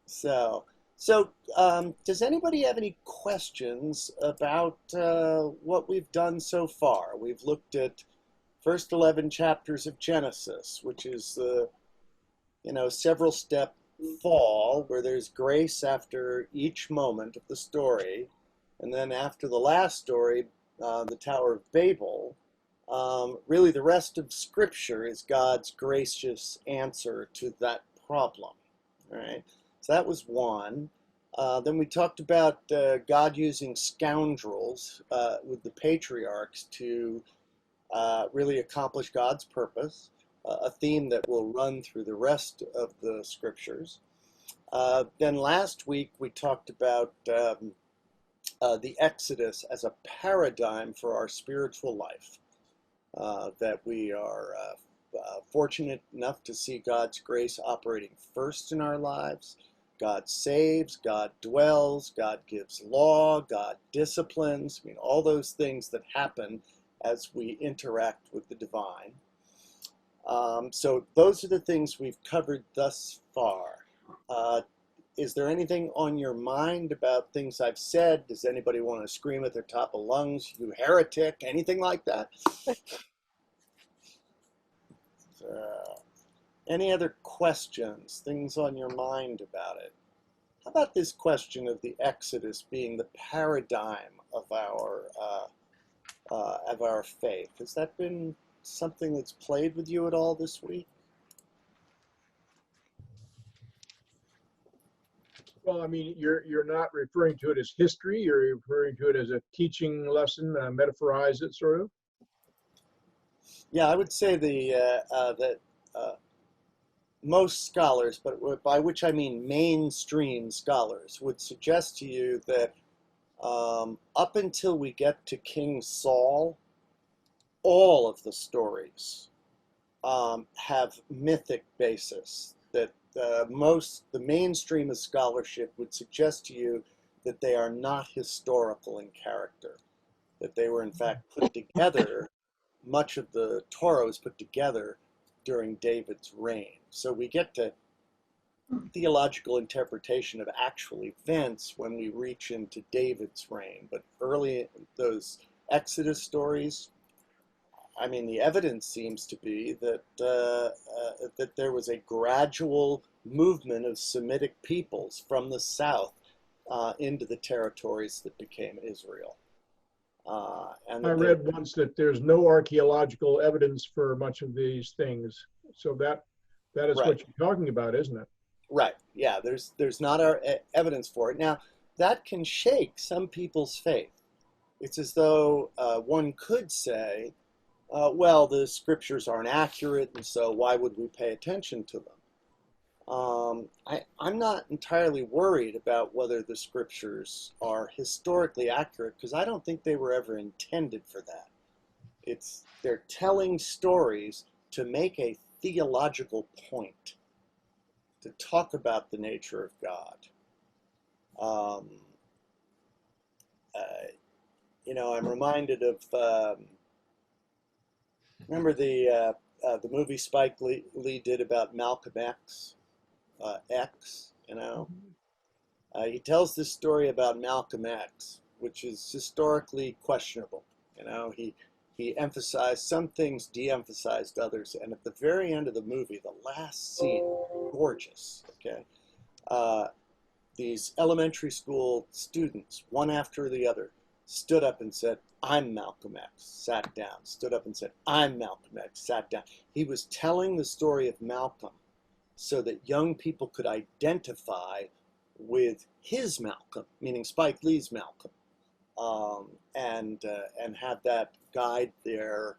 So, does anybody have any questions about what we've done so far? We've looked at first 11 chapters of Genesis, which is the, several step fall where there's grace after each moment of the story. And then after the last story, the Tower of Babel, really the rest of Scripture is God's gracious answer to that problem. All right. So that was one. Then we talked about God using scoundrels with the patriarchs to really accomplish God's purpose, a theme that will run through the rest of the scriptures. Then last week we talked about the Exodus as a paradigm for our spiritual life, that we are fortunate enough to see God's grace operating first in our lives. God saves, God dwells, God gives law, God disciplines. I mean, all those things that happen as we interact with the divine. So those are the things we've covered thus far. Uh, is there anything on your mind about things I've said? Does anybody want to scream at their top of lungs, you heretic, anything like that? Uh, any other questions, things on your mind about it? How about this question of the Exodus being the paradigm of our faith? Has that been something that's played with you at all this week? Well, I mean, you're not referring to it as history. You're referring to it as a teaching lesson, metaphorize it, sort of. Yeah, I would say that uh, most scholars, but by which I mean mainstream scholars, would suggest to you that up until we get to King Saul, all of the stories have mythic basis. That the mainstream of scholarship would suggest to you that they are not historical in character, that they were in fact put together. Much of the Torah was put together during David's reign. So we get to theological interpretation of actual events when we reach into David's reign. But early those Exodus stories, I mean, the evidence seems to be that there was a gradual movement of Semitic peoples from the south into the territories that became Israel, and I that they. read once that there's no archaeological evidence for much of these things. So that is Right. what you're talking about, isn't it? Right. Yeah. There's not our evidence for it now. That can shake some people's faith. It's as though one could say, well, the scriptures aren't accurate, and so why would we pay attention to them? I'm not entirely worried about whether the scriptures are historically accurate because I don't think they were ever intended for that. They're telling stories to make a theological point, to talk about the nature of God. Um, uh, I'm reminded of remember the movie Spike Lee did about Malcolm X, X. He tells this story about Malcolm X, which is historically questionable. He emphasized some things, de-emphasized others, and at the very end of the movie, the last scene, gorgeous. Okay, uh, these elementary school students, one after the other, stood up and said, I'm Malcolm X, sat down, stood up and said, I'm Malcolm X, sat down. He was telling the story of Malcolm so that young people could identify with his Malcolm, meaning Spike Lee's Malcolm, and have that guide their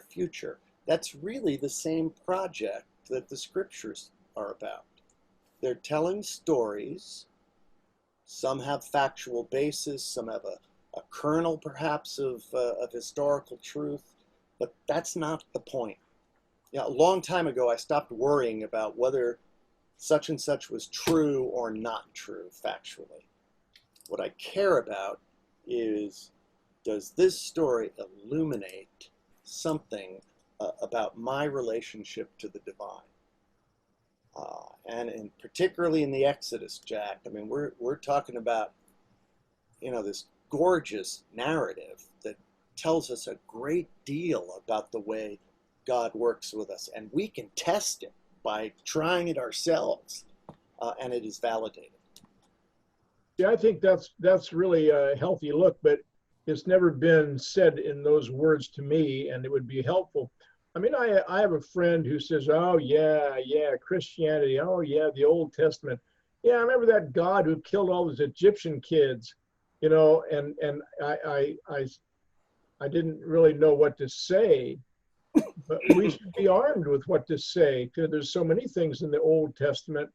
future. That's really the same project that the scriptures are about. They're telling stories. Some have factual basis, some have a kernel perhaps of historical truth, but that's not the point. A long time ago, I stopped worrying about whether such and such was true or not true factually. What I care about is, does this story illuminate something about my relationship to the divine? And particularly in the Exodus, Jack. I mean, we're talking about, this gorgeous narrative that tells us a great deal about the way God works with us, and we can test it by trying it ourselves, and it is validated. Yeah, I think that's really a healthy look, but it's never been said in those words to me, and it would be helpful. I mean, I have a friend who says, "Oh yeah, yeah, Christianity. Oh yeah, the Old Testament. Yeah, I remember that God who killed all those Egyptian kids, and I didn't really know what to say, but we should be armed with what to say because there's so many things in the Old Testament,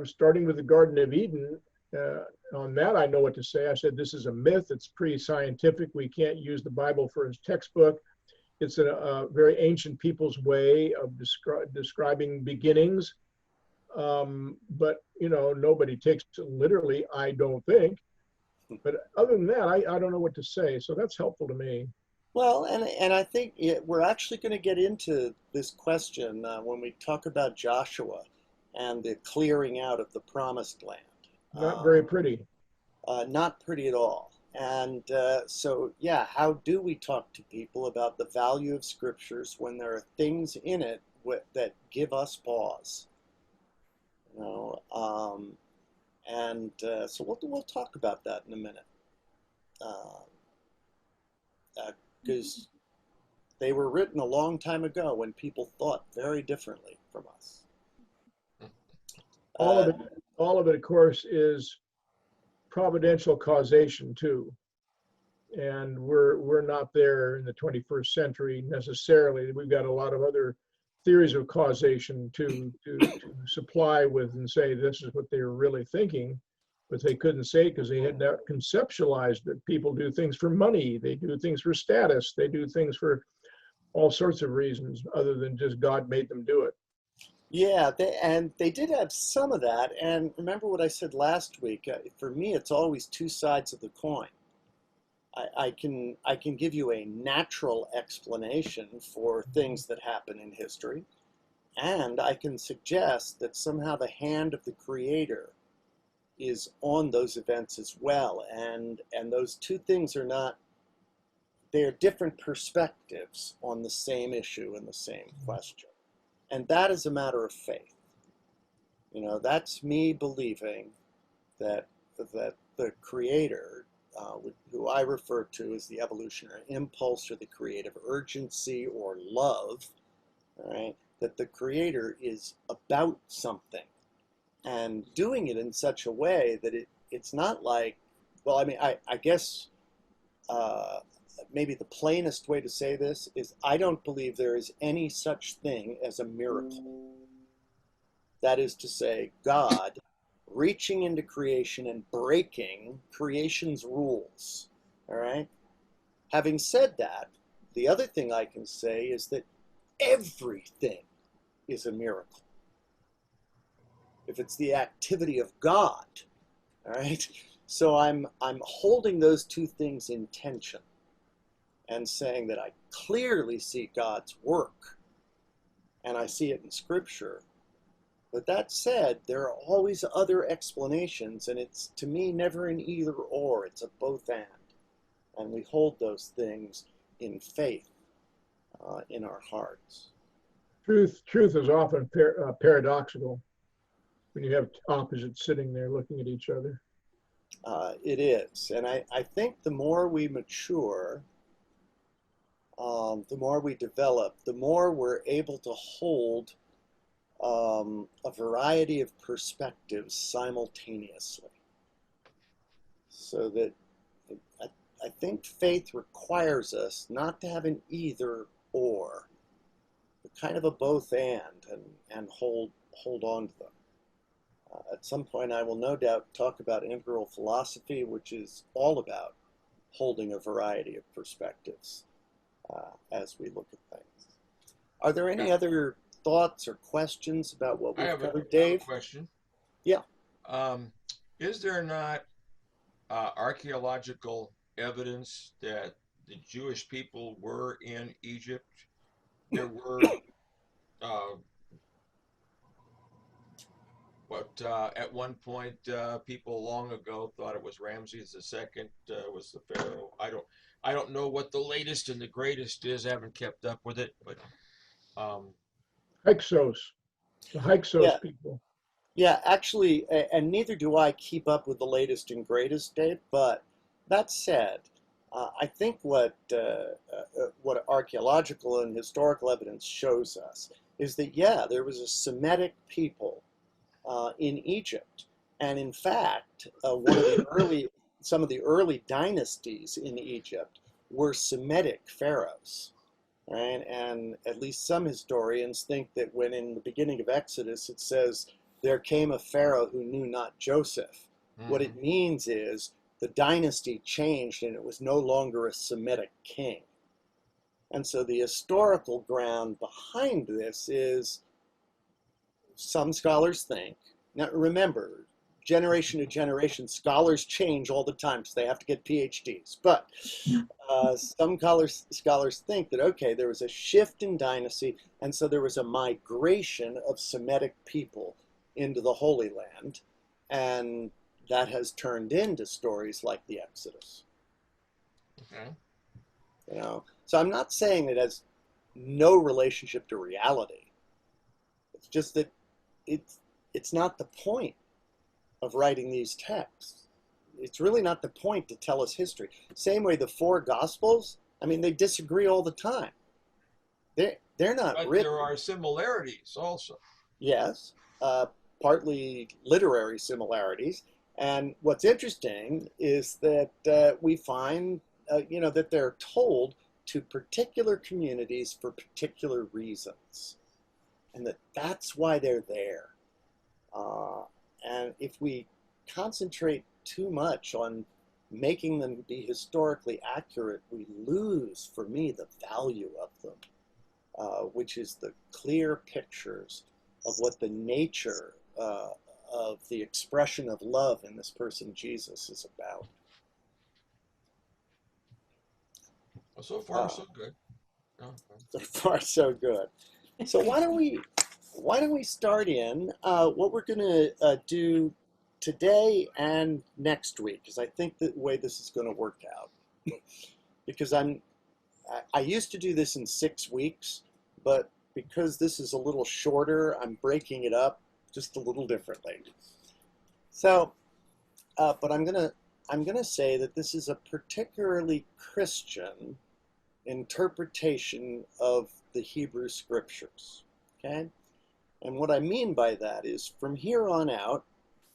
starting with the Garden of Eden. Uh, on that, I know what to say. I said, this is a myth. It's pre-scientific. We can't use the Bible for its textbook. It's a very ancient people's way of describing beginnings. But, nobody takes it literally, I don't think. But other than that, I don't know what to say. So that's helpful to me. Well, and I think we're actually going to get into this question when we talk about Joshua and the clearing out of the promised land. Not very pretty. Not pretty at all. And so, yeah, how do we talk to people about the value of scriptures when there are things in it that give us pause? You know, and so we'll talk about that in a minute, because they were written a long time ago when people thought very differently from us. All of Uh, it, all of it, of course, is providential causation too. And we're not there in the 21st century necessarily. We've got a lot of other theories of causation to supply with and say this is what they were really thinking, but they couldn't say because they had not conceptualized that people do things for money, they do things for status, they do things for all sorts of reasons other than just God made them do it. Yeah, and they did have some of that. And remember what I said last week? For me, it's always two sides of the coin. I can give you a natural explanation for things that happen in history, and I can suggest that somehow the hand of the Creator is on those events as well. And those two things are not, they are different perspectives on the same issue and the same question. And that is a matter of faith. That's me believing that the Creator, who I refer to as the evolutionary impulse or the creative urgency or love, all right, that the Creator is about something and doing it in such a way that it's not like, well, I mean, I guess uh, maybe the plainest way to say this is I don't believe there is any such thing as a miracle. That is to say, God reaching into creation and breaking creation's rules. All right? Having said that, the other thing I can say is that everything is a miracle. If it's the activity of God, all right? So I'm holding those two things in tension and saying that I clearly see God's work and I see it in Scripture. But that said, there are always other explanations, and it's to me never an either or, it's a both and. And we hold those things in faith in our hearts. Truth is often paradoxical when you have opposites sitting there looking at each other. It is. And I think the more we mature, the more we develop, the more we're able to hold a variety of perspectives simultaneously. So that I think faith requires us not to have an either or, but kind of a both and hold on to them. At some point, I will no doubt talk about integral philosophy, which is all about holding a variety of perspectives as we look at things. Are there any other thoughts or questions about what we've covered, Dave? I have a question. Yeah. Um, is there not archaeological evidence that the Jewish people were in Egypt? There were uh, But at one point, people long ago thought it was Ramses II was the pharaoh. I don't know what the latest and the greatest is. I haven't kept up with it, but um, Hyksos, the Hyksos Yeah, people. yeah, actually, and neither do I keep up with the latest and greatest, Dave. But that said, I think what archaeological and historical evidence shows us is that yeah, there was a Semitic people in Egypt, and in fact, some of the early dynasties in Egypt were Semitic pharaohs, right? And at least some historians think that when in the beginning of Exodus it says, there came a Pharaoh who knew not Joseph, what mhm. it means is the dynasty changed and it was no longer a Semitic king. And so the historical ground behind this is some scholars think, now remember, generation to generation, scholars change all the time because they have to get PhDs. But some scholars think that, okay, there was a shift in dynasty, and so there was a migration of Semitic people into the Holy Land, and that has turned into stories like the Exodus. Okay. You know, so I'm not saying it has no relationship to reality. It's just that it's it's not the point of writing these texts. It's really not the point to tell us history. Same way the four gospels, I mean, they disagree all the time. They're not But there written, are similarities also. yes, partly literary similarities. And what's interesting is that we find, that they're told to particular communities for particular reasons, and that's why they're there. Uh, and if we concentrate too much on making them be historically accurate, we lose, for me, the value of them, which is the clear pictures of what the nature of the expression of love in this person Jesus is about. Well, so far, Uh, so good. Oh, so far, so good. So why don't we start in what we're going to do today and next week? Because I think the way this is going to work out. Because I used to do this in 6 weeks, but because this is a little shorter, I'm breaking it up just a little differently. So, but I'm gonna say that this is a particularly Christian interpretation of the Hebrew Scriptures. Okay, and what I mean by that is from here on out,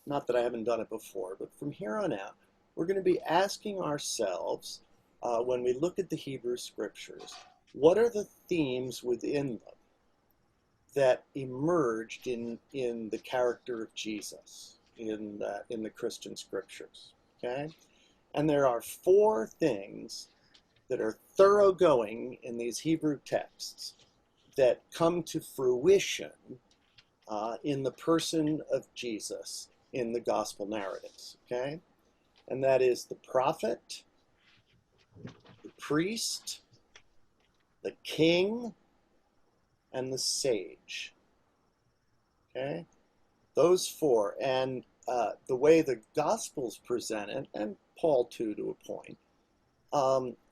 not that I haven't done it before, but from here on out, we're going to be asking ourselves when we look at the Hebrew Scriptures, what are the themes within them that emerged in the character of Jesus in the Christian Scriptures? Okay, and there are four things that are thoroughgoing in these Hebrew texts that come to fruition in the person of Jesus in the gospel narratives. Okay, and that is the prophet, the priest, the king, and the sage. Okay, those four, and the way the Gospels present it, and Paul too, to a point,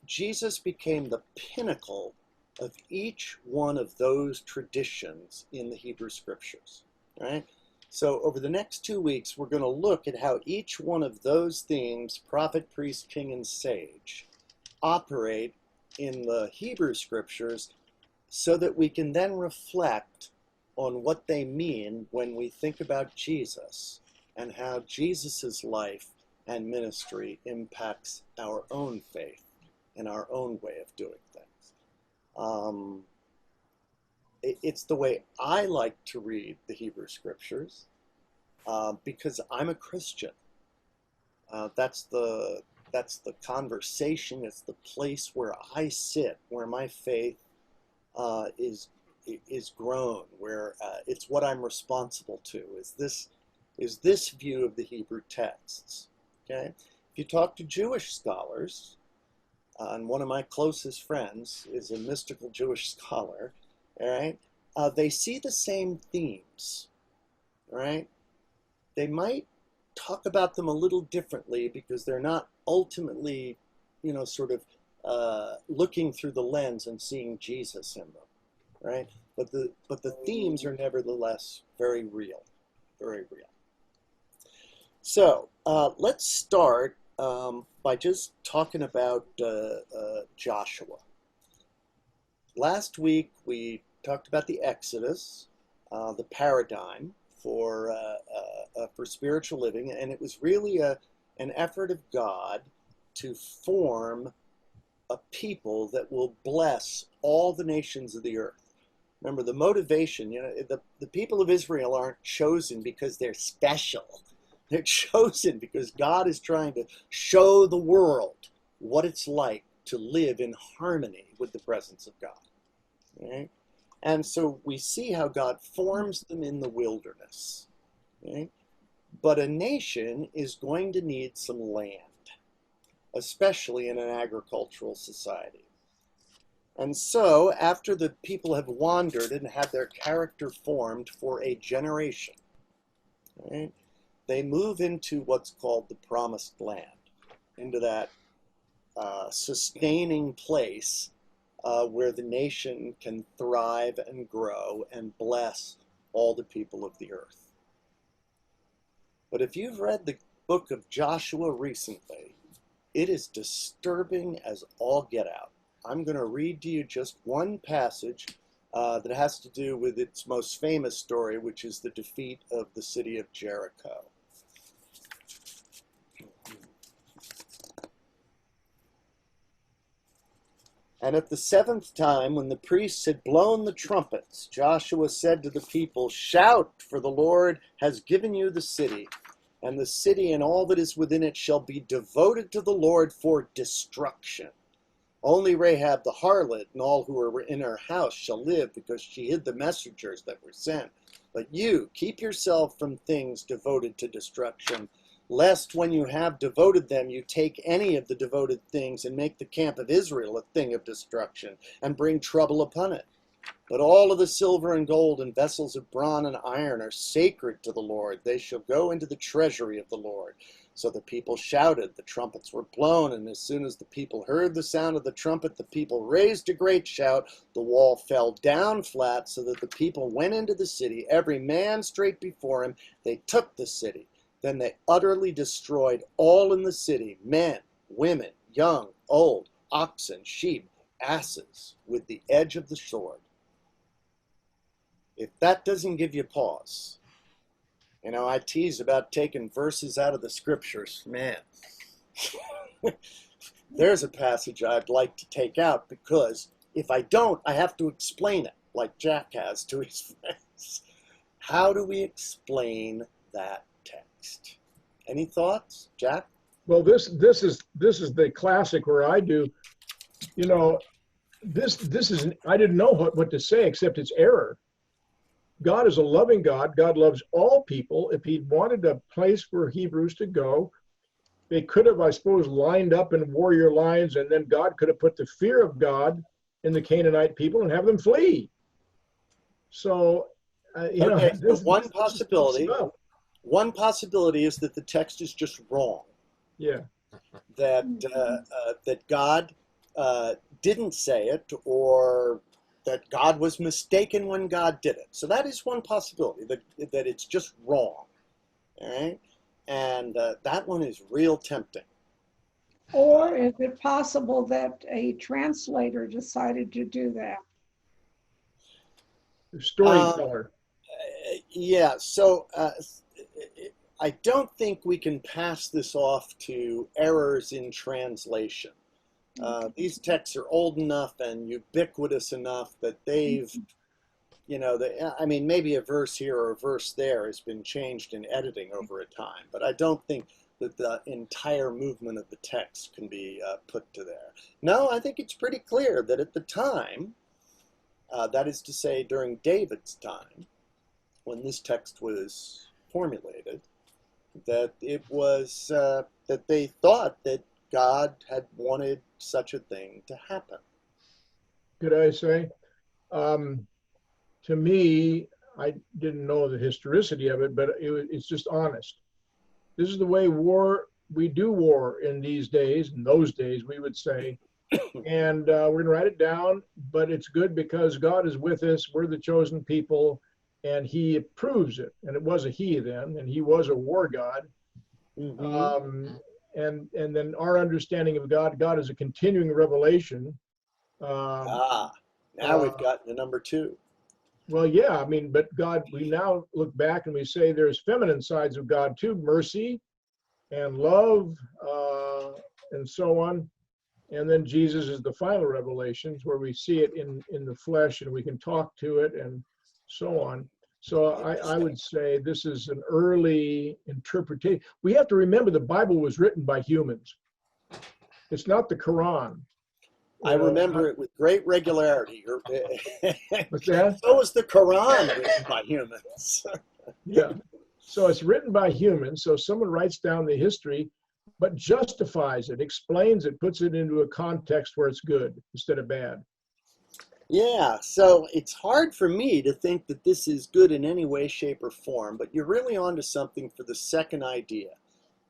Jesus became the pinnacle of each one of those traditions in the Hebrew Scriptures. Right. So over the next 2 weeks, we're going to look at how each one of those themes, prophet, priest, king, and sage, operate in the Hebrew Scriptures so that we can then reflect on what they mean when we think about Jesus and how Jesus's life and ministry impacts our own faith and our own way of doing things. Um, it's the way I like to read the Hebrew Scriptures because I'm a Christian. That's the conversation. It's the place where I sit, where my faith is grown, where it's what I'm responsible to. Is this view of the Hebrew texts? Okay, if you talk to Jewish scholars, and one of my closest friends is a mystical Jewish scholar, all right, they see the same themes, all right. they might talk about them a little differently because they're not ultimately, sort of looking through the lens and seeing Jesus in them, right? But the themes are nevertheless very real, very real. So let's start by just talking about Joshua. Last week we talked about the Exodus, the paradigm for spiritual living, and it was really an effort of God to form a people that will bless all the nations of the earth. Remember, the motivation, the people of Israel aren't chosen because they're special. They're chosen because God is trying to show the world what it's like to live in harmony with the presence of God. Right? And so we see how God forms them in the wilderness. Right? But a nation is going to need some land, especially in an agricultural society. And so, after the people have wandered and had their character formed for a generation, right, they move into what's called the Promised Land, into that sustaining place where the nation can thrive and grow and bless all the people of the earth. But if you've read the book of Joshua recently, it is disturbing as all get out. I'm going to read to you just one passage that has to do with its most famous story, which is the defeat of the city of Jericho. And at the seventh time, when the priests had blown the trumpets, Joshua said to the people, "Shout, for the Lord has given you the city, and the city and all that is within it shall be devoted to the Lord for destruction. Only Rahab the harlot and all who are in her house shall live, because she hid the messengers that were sent. But you, keep yourself from things devoted to destruction, lest when you have devoted them, you take any of the devoted things and make the camp of Israel a thing of destruction, and bring trouble upon it. But all of the silver and gold and vessels of bronze and iron are sacred to the Lord. They shall go into the treasury of the Lord." So the people shouted, the trumpets were blown, and as soon as the people heard the sound of the trumpet, the people raised a great shout. The wall fell down flat, so that the people went into the city, every man straight before him. They took the city. Then they utterly destroyed all in the city, men, women, young, old, oxen, sheep, asses, with the edge of the sword. If that doesn't give you pause, I tease about taking verses out of the scriptures. Man, there's a passage I'd like to take out, because if I don't, I have to explain it, like Jack has to his friends. How do we explain that text? Any thoughts, Jack? Well, this is the classic where I do, this is I didn't know what to say except it's error. God is a loving God. God loves all people. If he wanted a place for Hebrews to go, they could have, I suppose, lined up in warrior lines, and then God could have put the fear of God in the Canaanite people and have them flee. So, Okay, so one possibility is that the text is just wrong. Yeah. That God didn't say it, or that God was mistaken when God did it. So that is one possibility, that it's just wrong. All right? And that one is real tempting. Or is it possible that a translator decided to do that? Storyteller. Yeah, so I don't think we can pass this off to errors in translation. These texts are old enough and ubiquitous enough that they've, maybe a verse here or a verse there has been changed in editing over a time, but I don't think that the entire movement of the text can be put to there. No, I think it's pretty clear that at the time, that is to say during David's time, when this text was formulated, that it was, that they thought that God had wanted such a thing to happen. Could I say? To me, I didn't know the historicity of it, but it's just honest. This is the way we do war in these days, in those days, we would say. And we're going to write it down, but it's good because God is with us. We're the chosen people, and he approves it. And it was a he then, and he was a war god. Mhm. And then our understanding of God is a continuing revelation. Now we've gotten to number 2. Well, yeah, I mean, but God, we now look back and we say there's feminine sides of God too, mercy and love, and so on. And then Jesus is the final revelations where we see it in the flesh and we can talk to it and so on. So I would say this is an early interpretation. We have to remember the Bible was written by humans. It's not the Quran. I remember it with great regularity. What's that? So was the Quran written by humans. Yeah. So it's written by humans. So someone writes down the history, but justifies it, explains it, puts it into a context where it's good instead of bad. Yeah, so it's hard for me to think that this is good in any way, shape, or form, but you're really onto something for the second idea.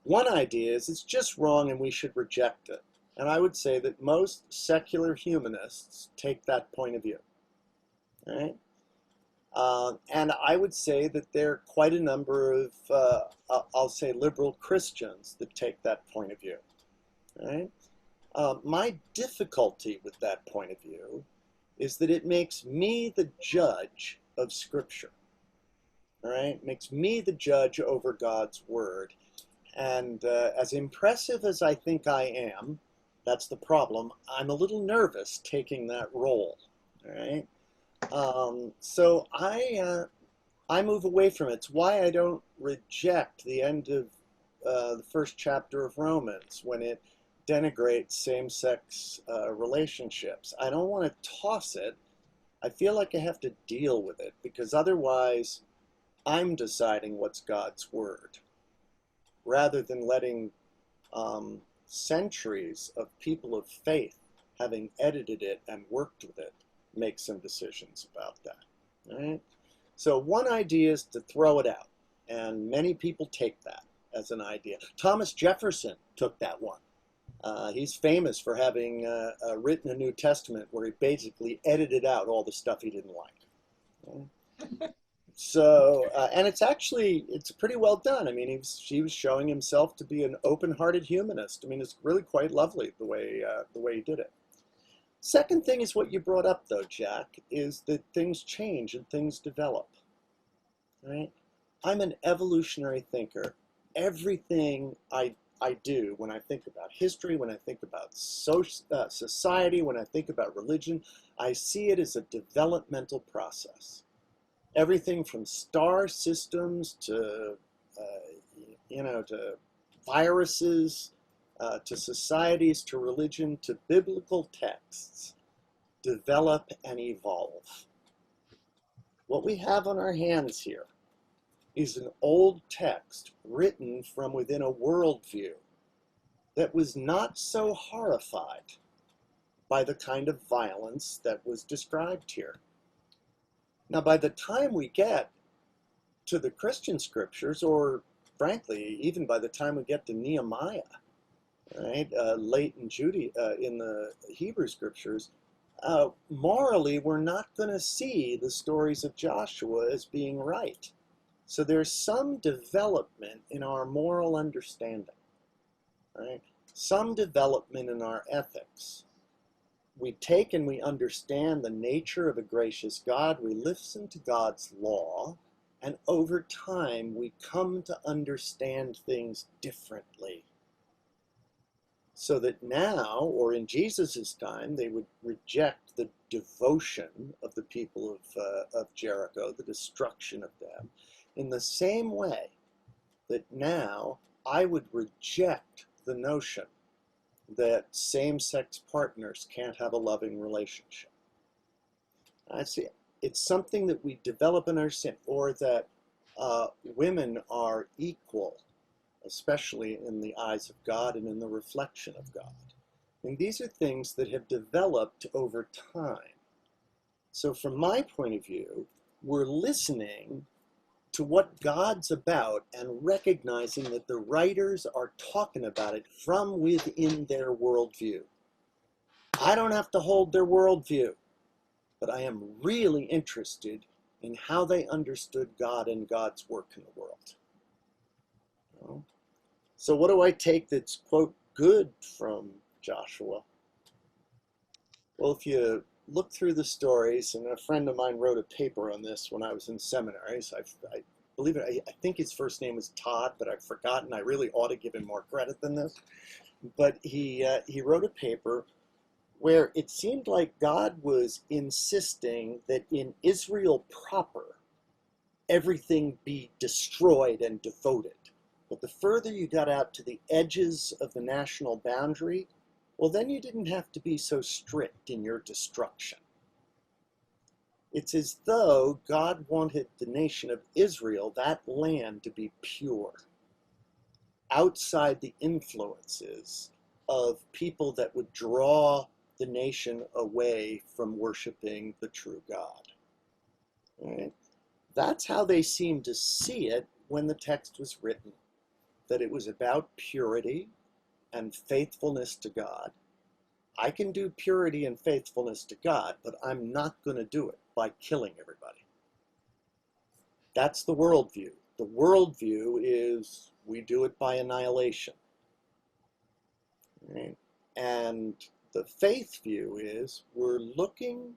One idea is it's just wrong and we should reject it. And I would say that most secular humanists take that point of view. Right? And I would say that there are quite a number of, I'll say, liberal Christians that take that point of view. Right? My difficulty with that point of view is that it makes me the judge of Scripture. All right? It makes me the judge over God's Word. And as impressive as I think I am, that's the problem. I'm a little nervous taking that role. All right? So I move away from it. It's why I don't reject the end of the first chapter of Romans when it denigrates same-sex relationships. I don't want to toss it. I feel like I have to deal with it because otherwise I'm deciding what's God's word rather than letting centuries of people of faith having edited it and worked with it make some decisions about that. All right? So one idea is to throw it out, and many people take that as an idea. Thomas Jefferson took that one. He's famous for having written a New Testament where he basically edited out all the stuff he didn't like. Okay? So, and it's pretty well done. I mean, he was showing himself to be an open-hearted humanist. I mean, it's really quite lovely the way he did it. Second thing is what you brought up, though, Jack, is that things change and things develop. Right? I'm an evolutionary thinker. Everything I do when I think about history, when I think about society, when I think about religion, I see it as a developmental process. Everything from star systems to to viruses, to societies, to religion, to biblical texts, develop and evolve. What we have on our hands here is an old text written from within a worldview that was not so horrified by the kind of violence that was described here. Now, by the time we get to the Christian scriptures, or frankly, even by the time we get to Nehemiah, right, late in in the Hebrew scriptures, morally, we're not going to see the stories of Joshua as being right. So there's some development in our moral understanding, right? Some development in our ethics. We take and we understand the nature of a gracious God. We listen to God's law, and over time we come to understand things differently. So that now, or in Jesus' time, they would reject the devotion of the people of Jericho, the destruction of them, in the same way that now I would reject the notion that same-sex partners can't have a loving relationship. I see. It's something that we develop and understand, or that women are equal, especially in the eyes of God and in the reflection of God. And these are things that have developed over time. So from my point of view, we're listening to what God's about and recognizing that the writers are talking about it from within their worldview. I don't have to hold their worldview, but I am really interested in how they understood God and God's work in the world. You know? So what do I take that's, quote, good from Joshua? Well, if you look through the stories, and a friend of mine wrote a paper on this when I was in seminary, so I believe it, I think his first name was Todd, but I've forgotten. I really ought to give him more credit than this. But he wrote a paper where it seemed like God was insisting that in Israel proper, everything be destroyed and devoted. But the further you got out to the edges of the national boundary, well, then you didn't have to be so strict in your destruction. It's as though God wanted the nation of Israel, that land, to be pure, outside the influences of people that would draw the nation away from worshiping the true God. Right? That's how they seemed to see it when the text was written, that it was about purity and faithfulness to God. I can do purity and faithfulness to God, but I'm not going to do it by killing everybody. That's the worldview. The worldview is we do it by annihilation. Right? And the faith view is we're looking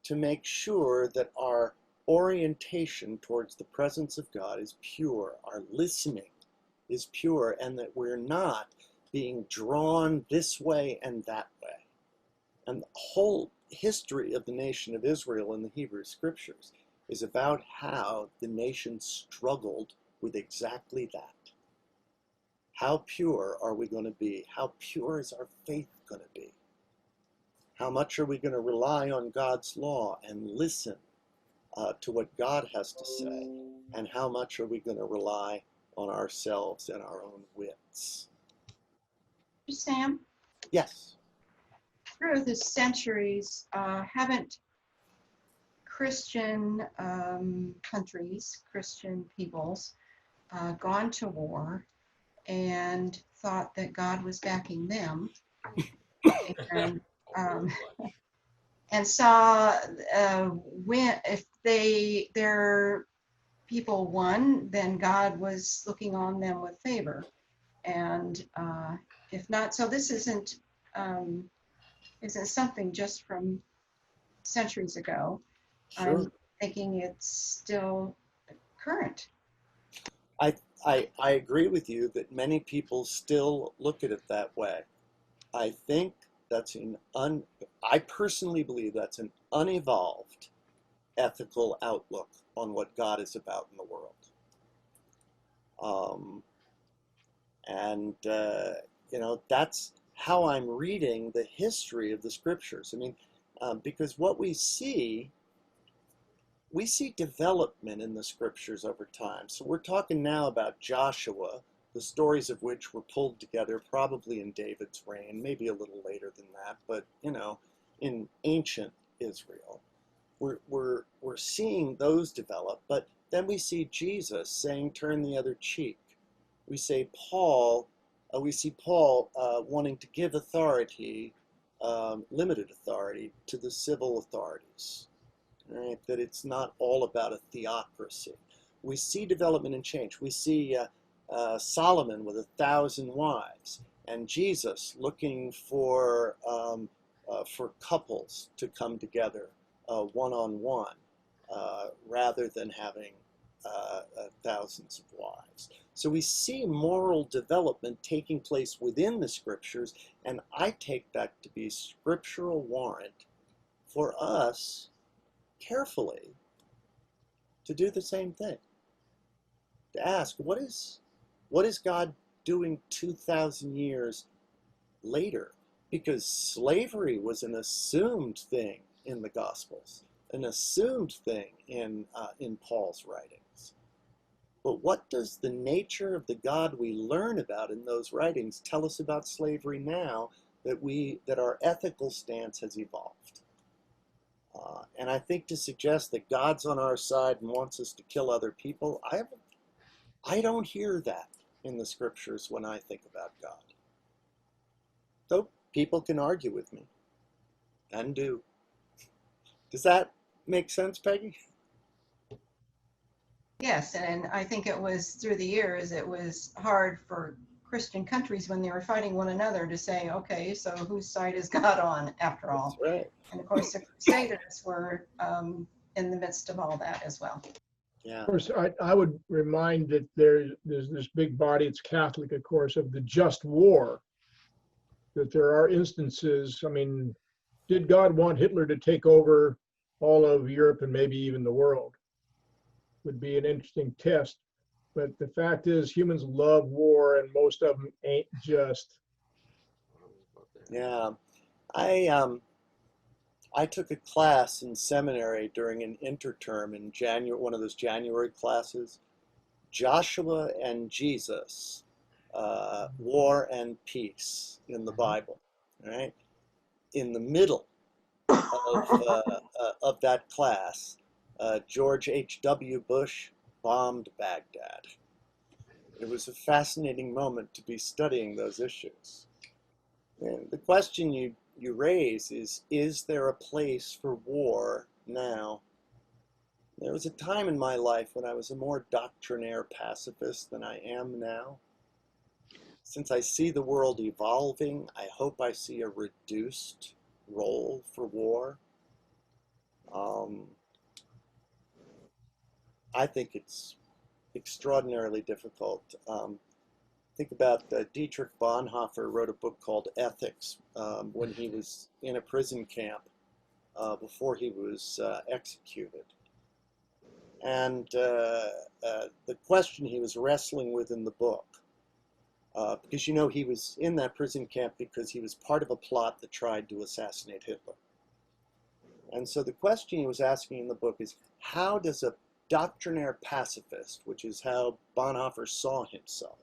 to make sure that our orientation towards the presence of God is pure, our listening is pure, and that we're not being drawn this way and that way. And the whole history of the nation of Israel in the Hebrew Scriptures is about how the nation struggled with exactly that. How pure are we going to be? How pure is our faith going to be? How much are we going to rely on God's law and listen to what God has to say? And how much are we going to rely on ourselves and our own wits? Sam, Yes. through the centuries, haven't Christian countries, Christian peoples, gone to war and thought that God was backing them, and and saw when if their people won, then God was looking on them with favor, and if not, so this isn't something just from centuries ago. Sure. I'm thinking it's still current. I agree with you that many people still look at it that way. I think that's I personally believe that's an unevolved ethical outlook on what God is about in the world. That's how I'm reading the history of the Scriptures. I mean, because what we see development in the Scriptures over time. So we're talking now about Joshua, the stories of which were pulled together probably in David's reign, maybe a little later than that, but in ancient Israel. We're seeing those develop, but then we see Jesus saying, "Turn the other cheek." We see Paul wanting to give authority, limited authority, to the civil authorities. Right? That it's not all about a theocracy. We see development and change. We see Solomon with 1,000 wives, and Jesus looking for couples to come together one-on-one rather than having thousands of wives. So we see moral development taking place within the Scriptures, and I take that to be scriptural warrant for us carefully to do the same thing. To ask, what is God doing 2,000 years later? Because slavery was an assumed thing in the Gospels, an assumed thing in Paul's writings. But what does the nature of the God we learn about in those writings tell us about slavery now that our ethical stance has evolved? And I think to suggest that God's on our side and wants us to kill other people, I don't hear that in the scriptures when I think about God. Though people can argue with me, and do. Does that make sense, Peggy? Yes, and I think it was through the years, it was hard for Christian countries when they were fighting one another to say, okay, so whose side is God on after That's all? right. And of course, the Crusaders were in the midst of all that as well. Yeah. Of course, I would remind that there's this big body, it's Catholic, of course, of the just war, that there are instances, I mean, did God want Hitler to take over all of Europe and maybe even the world? Would be an interesting test. But the fact is, humans love war, and most of them ain't just. Yeah. I took a class in seminary during an interterm in January, one of those January classes, Joshua and Jesus, War and Peace in the Bible. Right? In the middle of that class, George H.W. Bush bombed Baghdad. It was a fascinating moment to be studying those issues. And the question you raise is there a place for war now? There was a time in my life when I was a more doctrinaire pacifist than I am now. Since I see the world evolving, I hope I see a reduced role for war. I think it's extraordinarily difficult. Think about Dietrich Bonhoeffer wrote a book called Ethics when he was in a prison camp before he was executed. And the question he was wrestling with in the book, because he was in that prison camp because he was part of a plot that tried to assassinate Hitler. And so the question he was asking in the book is, how does a doctrinaire pacifist, which is how Bonhoeffer saw himself,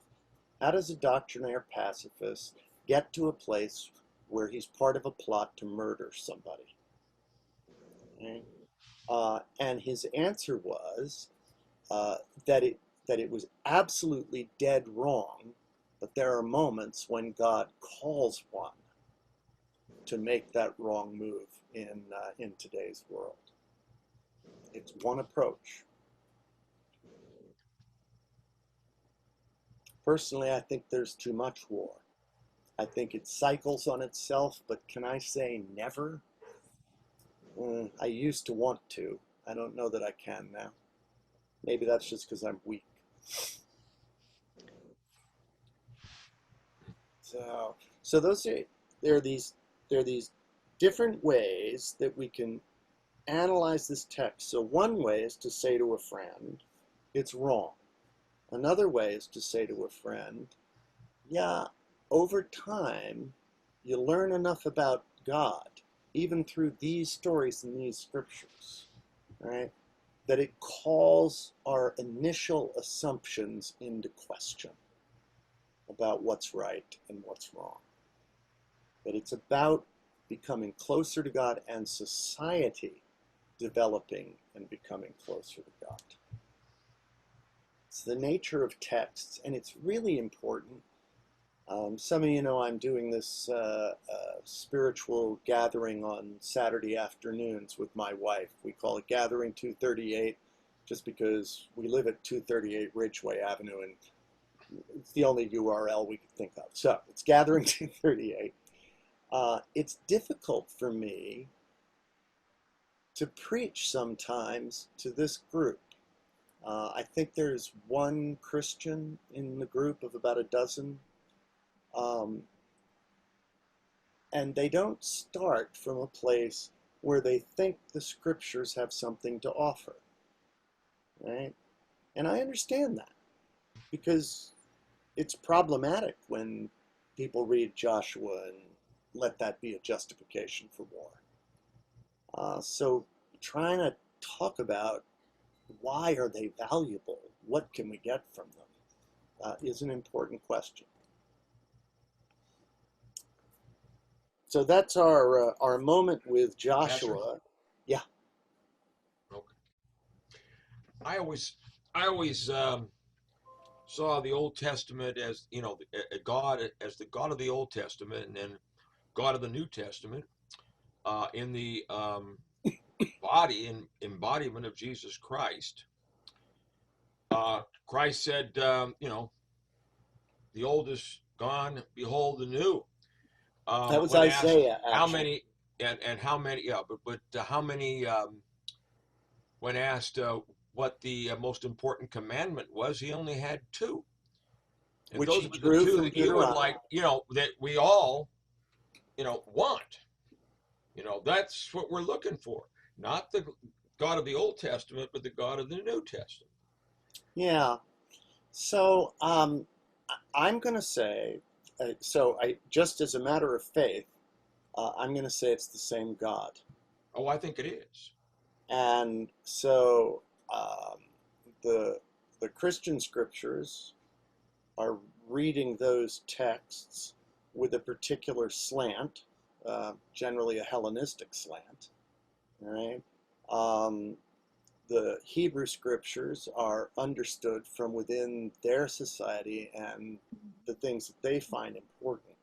how does a doctrinaire pacifist get to a place where he's part of a plot to murder somebody? Okay? And his answer was that it was absolutely dead wrong, but there are moments when God calls one to make that wrong move in today's world. It's one approach. Personally, I think there's too much war. I think it cycles on itself, but can I say never? I used to want to. I don't know that I can now. Maybe that's just because I'm weak. So there are these different ways that we can analyze this text. So one way is to say to a friend, it's wrong. Another way is to say to a friend, yeah, over time, you learn enough about God, even through these stories and these scriptures, right, that it calls our initial assumptions into question about what's right and what's wrong. That it's about becoming closer to God and society developing and becoming closer to God. It's the nature of texts, and it's really important. Some of you know I'm doing this spiritual gathering on Saturday afternoons with my wife. We call it Gathering 238 just because we live at 238 Ridgeway Avenue, and it's the only URL we could think of. So it's Gathering 238. It's difficult for me to preach sometimes to this group. I think there's one Christian in the group of about a dozen. And they don't start from a place where they think the scriptures have something to offer, right? And I understand that because it's problematic when people read Joshua and let that be a justification for war. So trying to talk about why are they valuable, what can we get from them, is an important question. So that's our moment with Joshua. Pastor, Yeah. I always saw the Old Testament as, you know, God as the God of the Old Testament, and then God of the New Testament, in the body and embodiment of Jesus Christ. Christ said, you know, the old is gone, behold the new. That was When asked Isaiah, how actually. many and how many, yeah, but how many, when asked what the most important commandment was, he only had two. And Which those he were the drew two from that he would Deuteronomy. like, you know, that we all, you know, want. You know, that's what we're looking for. Not the God of the Old Testament, but the God of the New Testament. Yeah. So I'm going to say, so I just as a matter of faith, I'm going to say it's the same God. Oh, I think it is. And so um, the the Christian scriptures are reading those texts with a particular slant, generally a Hellenistic slant, right? Um, the Hebrew scriptures are understood from within their society and the things that they find important.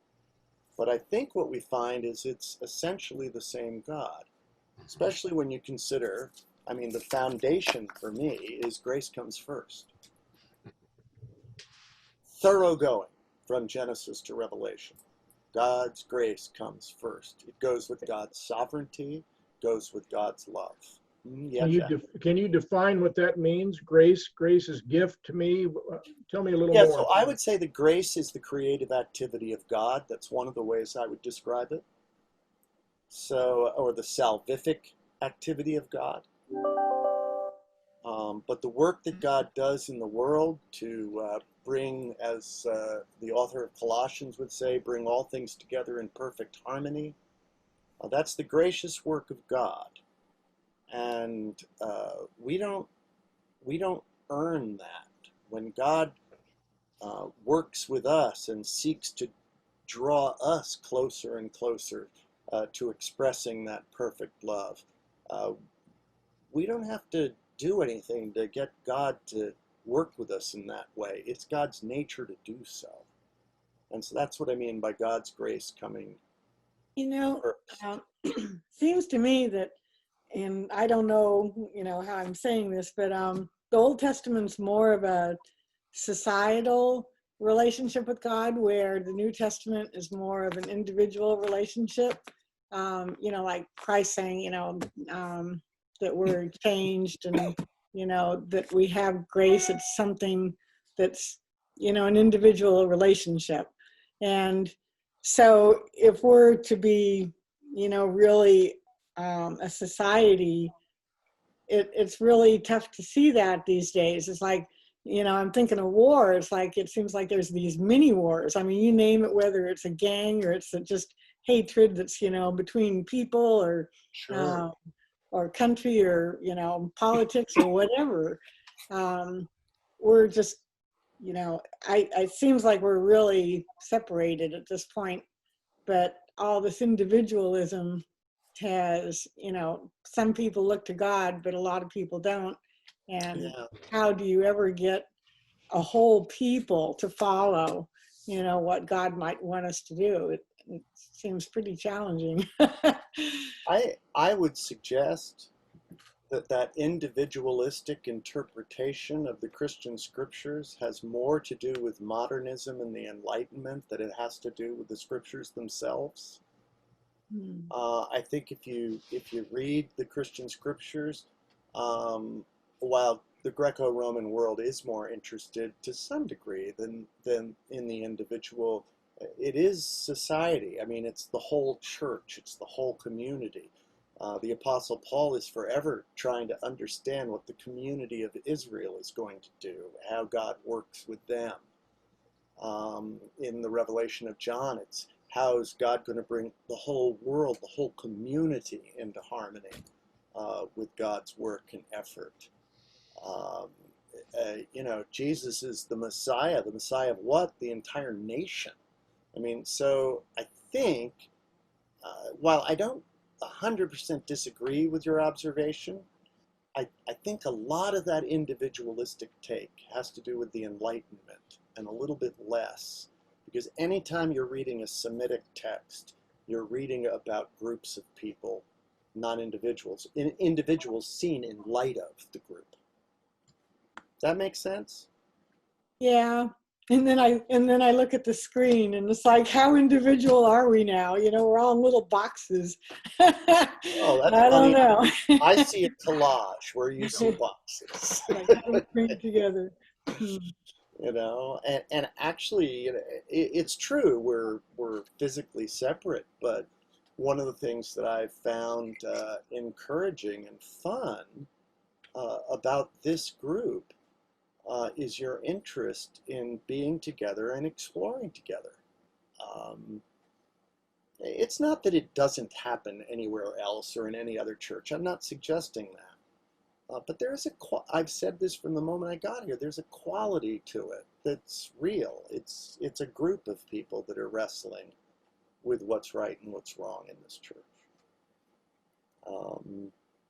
But I think what we find is it's essentially the same God, especially when you consider, I mean, the foundation for me is grace comes first. Thoroughgoing from Genesis to Revelation. God's grace comes first. It goes with God's sovereignty, goes with God's love. Yeah, Jack. Can you define what that means? Grace is gift to me. Tell me a little Yeah, more. so I would say that grace is the creative activity of God. That's one of the ways I would describe it. So, or the salvific activity of God. But the work that God does in the world to bring, as the author of Colossians would say, bring all things together in perfect harmony, that's the gracious work of God. And we don't earn that. When God works with us and seeks to draw us closer and closer to expressing that perfect love, uh, we don't have to do anything to get God to work with us in that way. It's God's nature to do so. And so that's what I mean by God's grace coming You know, first. seems to me that, and I don't know, how I'm saying this, but the Old Testament's more of a societal relationship with God, where the New Testament is more of an individual relationship. Like Christ saying, that we're changed and, that we have grace. It's something that's, an individual relationship. And so if we're to be, really a society, it's really tough to see that these days. It's like, I'm thinking of war. It's like, it seems like there's these mini wars. I mean, you name it, whether it's a gang or it's just hatred that's, between people Sure. or country or, politics or whatever. We're just, it seems like we're really separated at this point, but all this individualism has, some people look to God, but a lot of people don't. And Yeah. how do you ever get a whole people to follow, what God might want us to do? It seems pretty challenging. I would suggest that individualistic interpretation of the Christian scriptures has more to do with modernism and the Enlightenment than it has to do with the scriptures themselves. I think if you read the Christian scriptures, while the Greco-Roman world is more interested to some degree than in the individual, it is society. I mean, it's the whole church, it's the whole community. The Apostle Paul is forever trying to understand what the community of Israel is going to do, how God works with them. In the Revelation of John, it's how is God going to bring the whole world, the whole community into harmony with God's work and effort. Um, Jesus is the Messiah of what? The entire nation. I mean, so I think, while I don't 100% disagree with your observation, I think a lot of that individualistic take has to do with the Enlightenment and a little bit less. Because anytime you're reading a Semitic text, you're reading about groups of people, not individuals. Individuals seen in light of the group. Does that make sense? Yeah. And then I look at the screen and it's like, how individual are we now? You know, we're all in little boxes. Oh, that's I don't funny. know. I see a collage where you see boxes. Like everything together. You know, and actually, it's true. We're physically separate, but one of the things that I've found encouraging and fun about this group is your interest in being together and exploring together. It's not that it doesn't happen anywhere else or in any other church. I'm not suggesting that. But there's I've said this from the moment I got here, there's a quality to it that's real. It's a group of people that are wrestling with what's right and what's wrong in this church.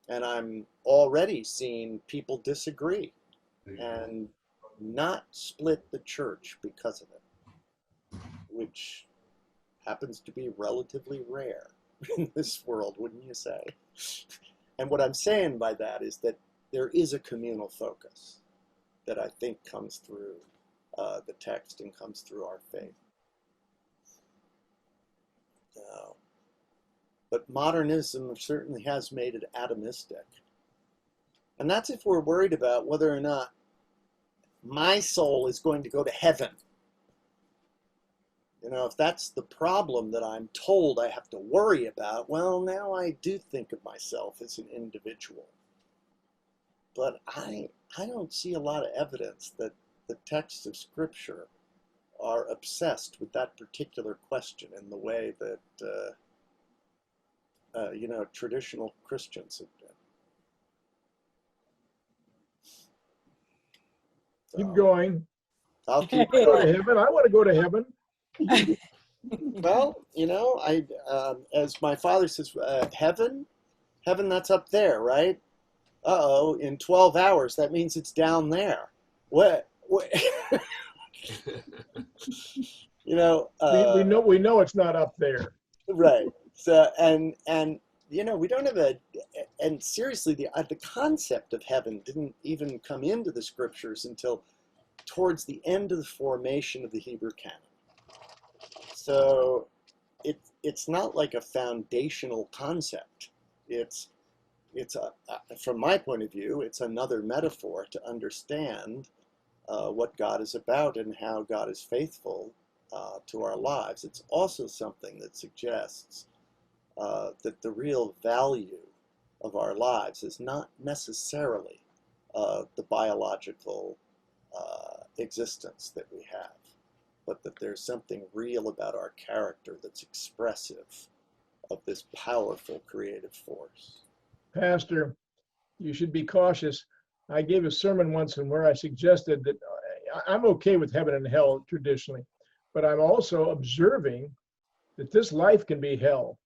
And I'm already seeing people disagree and not split the church because of it, which happens to be relatively rare in this world, wouldn't you say? And what I'm saying by that is that there is a communal focus that I think comes through the text and comes through our faith. But modernism certainly has made it atomistic. And that's if we're worried about whether or not my soul is going to go to heaven. You know, if that's the problem that I'm told I have to worry about, well, now I do think of myself as an individual. But I don't see a lot of evidence that the texts of Scripture are obsessed with that particular question in the way that, traditional Christians have been. Keep going. I'll keep Go going. to heaven. I want to go to heaven. Well, you know, as my father says, heaven, that's up there, right? Uh-oh, in 12 hours, that means it's down there. What? You know, we know it's not up there. right. So, and you know, we don't have and seriously, the concept of heaven didn't even come into the Scriptures until towards the end of the formation of the Hebrew canon. So it's not like a foundational concept. It's from my point of view, it's another metaphor to understand what God is about and how God is faithful to our lives. It's also something that suggests that the real value of our lives is not necessarily the biological existence that we have, but that there's something real about our character that's expressive of this powerful creative force. Pastor, you should be cautious. I gave a sermon once and where I suggested that I'm okay with heaven and hell traditionally, but I'm also observing that this life can be hell.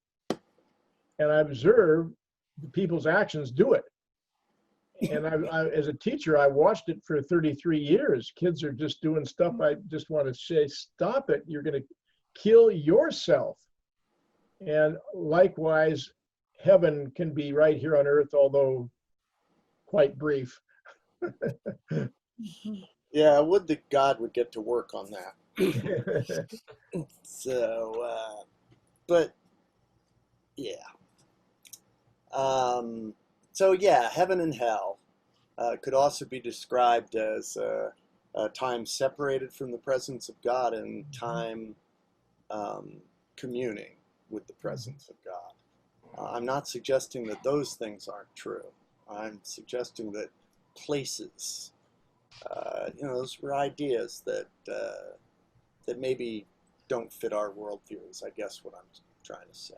And I observe the people's actions do it. And I, as a teacher, I watched it for 33 years. Kids are just doing stuff. I just want to say, stop it. You're going to kill yourself. And likewise, heaven can be right here on earth, although quite brief. Yeah, I would that God would get to work on that. So, but yeah. So yeah, heaven and hell could also be described as a time separated from the presence of God and time communing with the presence of God. I'm not suggesting that those things aren't true. I'm suggesting that places, those were ideas that that maybe don't fit our worldview, is I guess what I'm trying to say.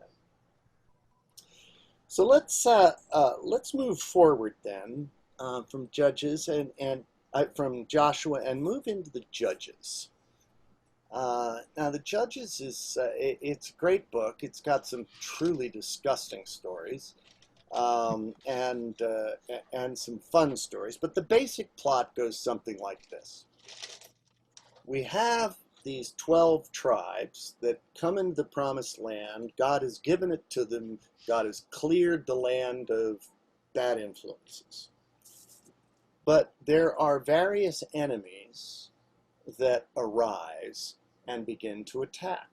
So let's move forward then from Judges and from Joshua and move into the Judges. Now the Judges is it's a great book. It's got some truly disgusting stories, and some fun stories. But the basic plot goes something like this. We have these 12 tribes that come into the promised land. God has given it to them. God has cleared the land of bad influences. But there are various enemies that arise and begin to attack.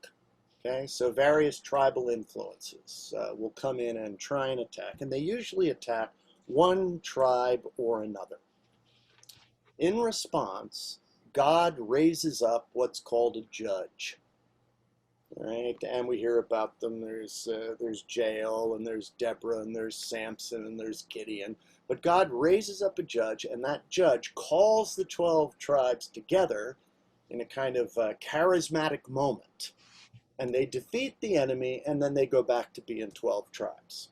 Okay, so various tribal influences will come in and try and attack, and they usually attack one tribe or another. In response, God raises up what's called a judge. Right, and we hear about them. There's Jael, and there's Deborah, and there's Samson, and there's Gideon. But God raises up a judge, and that judge calls the 12 tribes together in a kind of charismatic moment. And they defeat the enemy, and then they go back to being 12 tribes.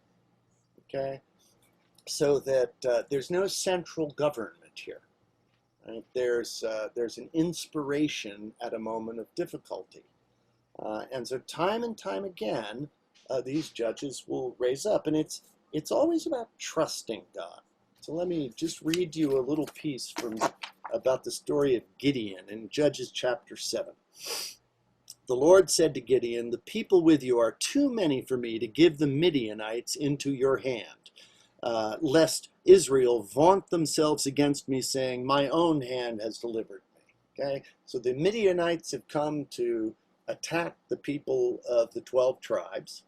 Okay? So that there's no central government here. Right? There's an inspiration at a moment of difficulty. And so time and time again, these judges will raise up. And it's always about trusting God. So let me just read you a little piece about the story of Gideon in Judges chapter 7. The Lord said to Gideon, "The people with you are too many for me to give the Midianites into your hand, lest Israel vaunt themselves against me, saying, 'My own hand has delivered me.'" Okay, so the Midianites have come to attack the people of the 12 tribes,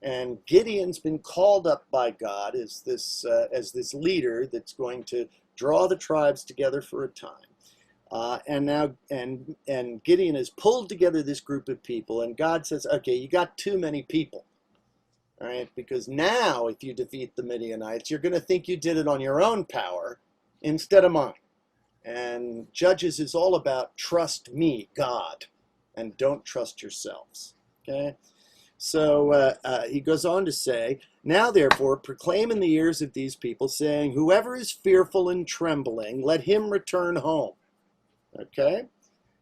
and Gideon's been called up by God as this leader that's going to draw the tribes together for a time. And Gideon has pulled together this group of people, and God says, "Okay, you got too many people, all right? Because now, if you defeat the Midianites, you're going to think you did it on your own power instead of mine." And Judges is all about trust me, God, and don't trust yourselves. Okay. So he goes on to say, "Now therefore proclaim in the ears of these people, saying, 'Whoever is fearful and trembling, let him return home.'" Okay,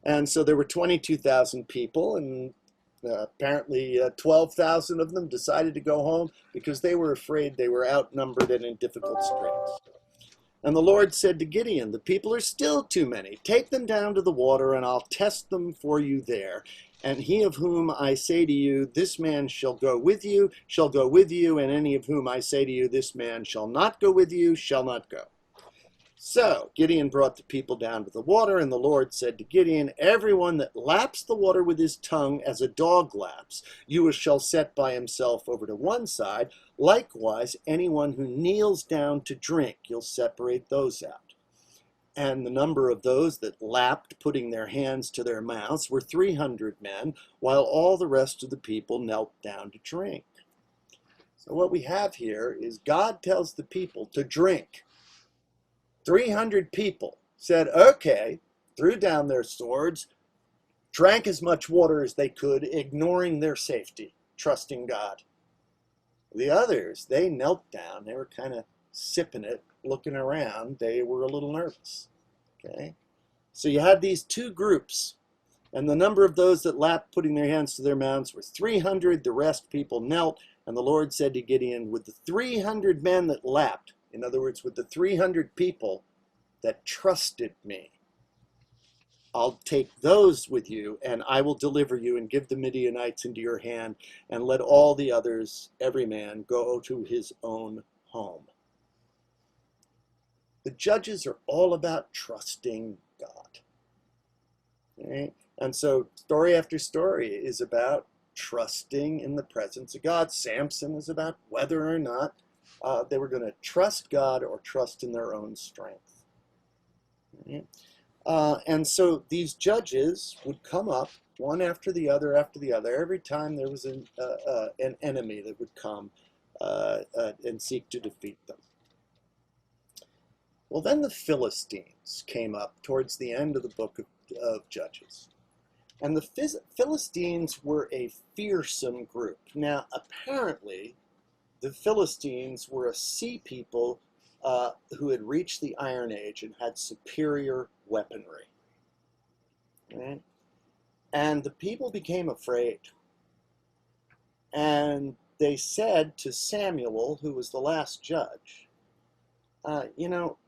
and so there were 22,000 people, and apparently 12,000 of them decided to go home because they were afraid they were outnumbered and in difficult straits. And the Lord said to Gideon, "The people are still too many. Take them down to the water, and I'll test them for you there. And he of whom I say to you, 'This man shall go with you,' shall go with you, and any of whom I say to you, 'This man shall not go with you,' shall not go." So Gideon brought the people down to the water, and the Lord said to Gideon, "Everyone that laps the water with his tongue as a dog laps, you shall set by himself over to one side. Likewise, anyone who kneels down to drink, you'll separate those out." And the number of those that lapped, putting their hands to their mouths, were 300 men, while all the rest of the people knelt down to drink. So what we have here is God tells the people to drink. 300 people said, "Okay," threw down their swords, drank as much water as they could, ignoring their safety, trusting God. The others, they knelt down. They were kind of sipping it, looking around. They were a little nervous. Okay, so you had these two groups, and the number of those that lapped, putting their hands to their mouths, were 300. The rest people knelt, and the Lord said to Gideon, "With the 300 men that lapped," in other words, with the 300 people that trusted me, "I'll take those with you, and I will deliver you and give the Midianites into your hand, and let all the others, every man, go to his own home." The judges are all about trusting God. Okay? And so story after story is about trusting in the presence of God. Samson is about whether or not they were going to trust God or trust in their own strength. Okay? And so these judges would come up one after the other every time there was an enemy that would come and seek to defeat them. Well, then the Philistines came up towards the end of the book of Judges. And the Philistines were a fearsome group. Now, apparently, the Philistines were a sea people who had reached the Iron Age and had superior weaponry. Okay? And the people became afraid. And they said to Samuel, who was the last judge,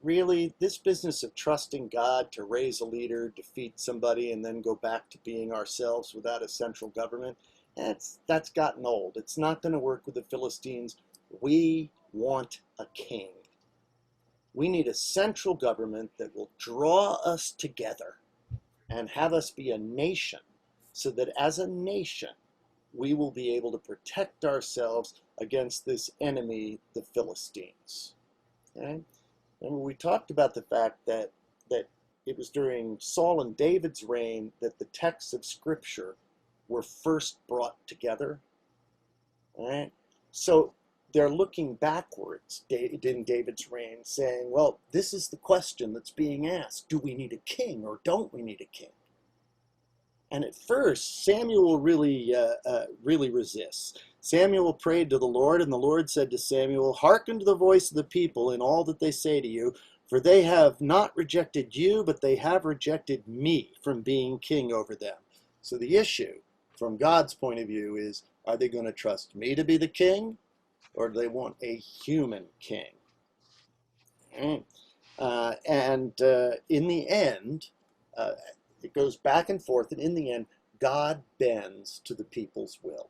really, this business of trusting God to raise a leader, defeat somebody, and then go back to being ourselves without a central government, that's gotten old. It's not going to work with the Philistines. We want a king. We need a central government that will draw us together and have us be a nation, so that as a nation, we will be able to protect ourselves against this enemy, the Philistines. Okay? And we talked about the fact that it was during Saul and David's reign that the texts of Scripture were first brought together. All right? So they're looking backwards in David's reign, saying, well, this is the question that's being asked. Do we need a king or don't we need a king? And at first, Samuel really resists. Samuel prayed to the Lord, and the Lord said to Samuel, hearken to the voice of the people in all that they say to you, for they have not rejected you, but they have rejected me from being king over them. So the issue, from God's point of view, is, are they going to trust me to be the king, or do they want a human king? In the end, it goes back and forth, and in the end, God bends to the people's will.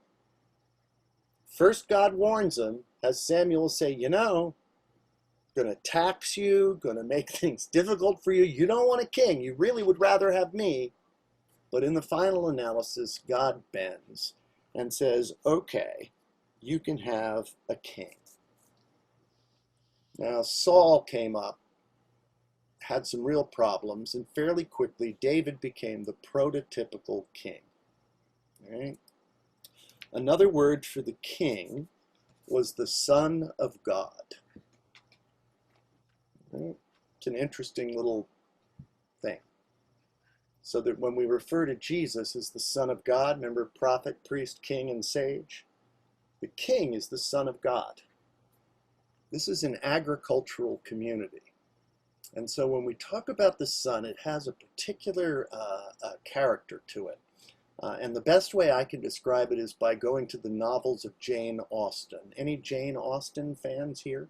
First, God warns them, has Samuel say, going to tax you, going to make things difficult for you. You don't want a king. You really would rather have me. But in the final analysis, God bends and says, okay, you can have a king. Now, Saul came up, had some real problems, and fairly quickly, David became the prototypical king. All right? Another word for the king was the Son of God. Right? It's an interesting little thing. So that when we refer to Jesus as the Son of God, remember prophet, priest, king, and sage? The king is the Son of God. This is an agricultural community. And so when we talk about the son, it has a particular character to it. And the best way I can describe it is by going to the novels of Jane Austen. Any Jane Austen fans here?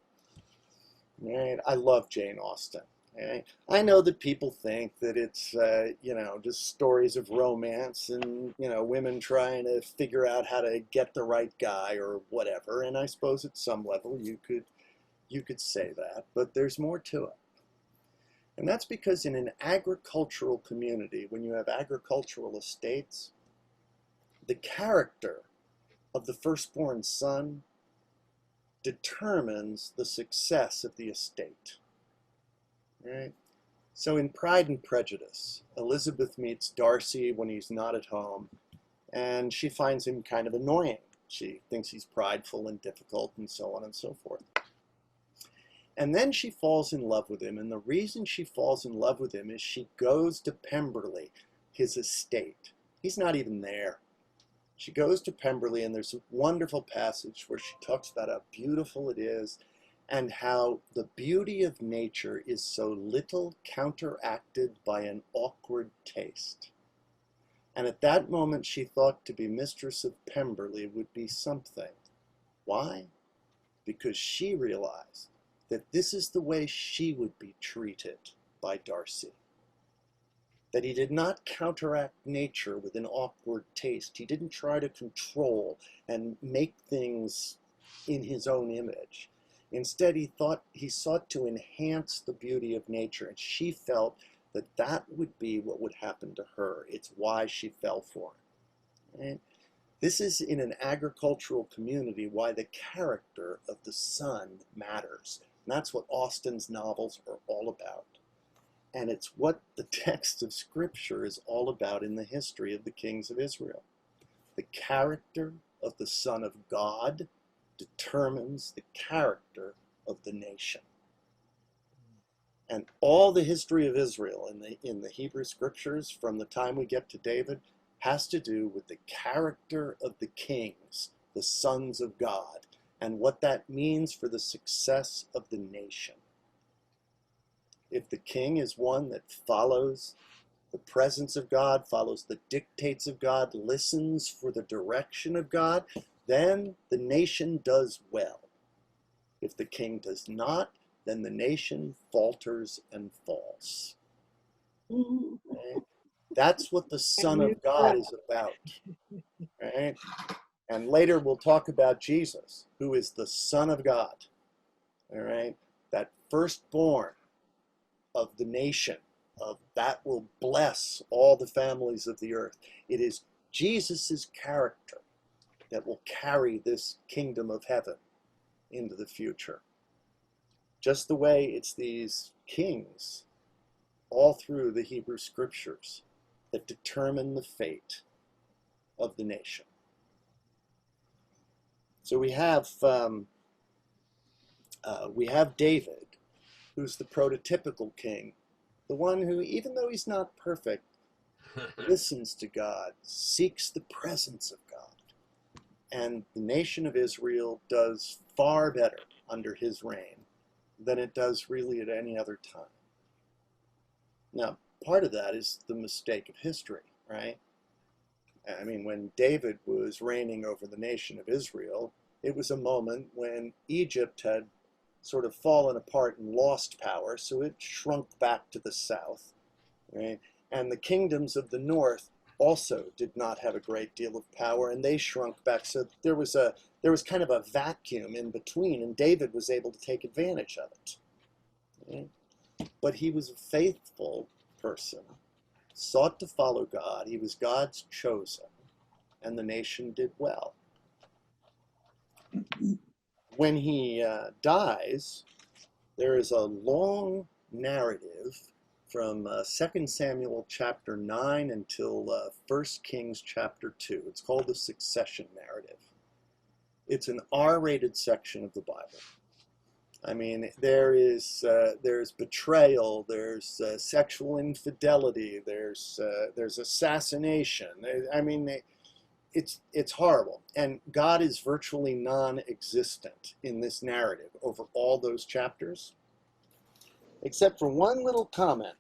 Right? I love Jane Austen. Right? I know that people think that it's, just stories of romance and, women trying to figure out how to get the right guy or whatever. And I suppose at some level you could say that, but there's more to it. And that's because in an agricultural community, when you have agricultural estates, the character of the firstborn son determines the success of the estate. Right? So in Pride and Prejudice, Elizabeth meets Darcy when he's not at home, and she finds him kind of annoying. She thinks he's prideful and difficult and so on and so forth. And then she falls in love with him, and the reason she falls in love with him is she goes to Pemberley, his estate. He's not even there. She goes to Pemberley, and there's a wonderful passage where she talks about how beautiful it is and how the beauty of nature is so little counteracted by an awkward taste. And at that moment, she thought to be mistress of Pemberley would be something. Why? Because she realized that this is the way she would be treated by Darcy. That he did not counteract nature with an awkward taste. He didn't try to control and make things in his own image. Instead, he sought to enhance the beauty of nature, and she felt that that would be what would happen to her. It's why she fell for him. Right? This is in an agricultural community why the character of the son matters. And that's what Austen's novels are all about. And it's what the text of Scripture is all about in the history of the kings of Israel. The character of the Son of God determines the character of the nation. And all the history of Israel in the Hebrew Scriptures, from the time we get to David, has to do with the character of the kings, the sons of God, and what that means for the success of the nation. If the king is one that follows the presence of God, follows the dictates of God, listens for the direction of God, then the nation does well. If the king does not, then the nation falters and falls. Okay? That's what the Son of God is about. Right? And later we'll talk about Jesus, who is the Son of God. All right? That firstborn of the nation, of that will bless all the families of the earth. It is Jesus's character that will carry this kingdom of heaven into the future. Just the way it's these kings all through the Hebrew scriptures that determine the fate of the nation. So we have David, who's the prototypical king, the one who, even though he's not perfect, listens to God, seeks the presence of God. And the nation of Israel does far better under his reign than it does really at any other time. Now, part of that is the mistake of history, right? I mean, when David was reigning over the nation of Israel, it was a moment when Egypt had sort of fallen apart and lost power, so it shrunk back to the south, right? And the kingdoms of the north also did not have a great deal of power, and they shrunk back. So there was kind of a vacuum in between, and David was able to take advantage of it. Right? But he was a faithful person, sought to follow God. He was God's chosen, and the nation did well. When he dies, there is a long narrative from 2 Samuel chapter 9 until 1 Kings chapter 2. It's called the succession narrative. It's an R-rated section of the Bible. I mean, there's betrayal, there's sexual infidelity, there's assassination. I mean, it's horrible. And God is virtually non-existent in this narrative over all those chapters, except for one little comment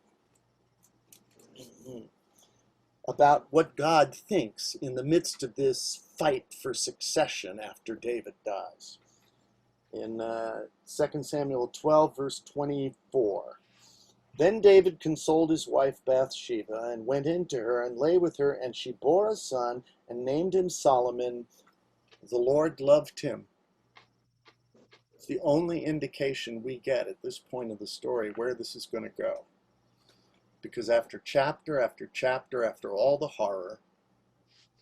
about what God thinks in the midst of this fight for succession after David dies. In 2 Samuel 12, verse 24. Then David consoled his wife Bathsheba and went in to her and lay with her, and she bore a son and named him Solomon. The Lord loved him. It's the only indication we get at this point of the story where this is going to go. Because after chapter after chapter, after all the horror,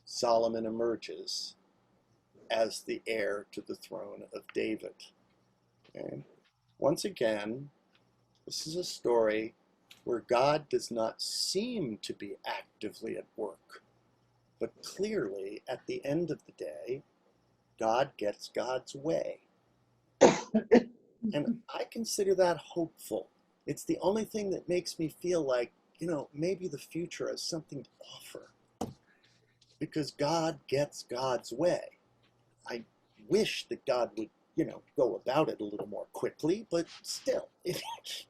Solomon emerges as the heir to the throne of David. Okay? Once again, this is a story where God does not seem to be actively at work, but clearly, at the end of the day, God gets God's way. And I consider that hopeful. It's the only thing that makes me feel like, maybe the future has something to offer. Because God gets God's way. I wish that God would, go about it a little more quickly, but still,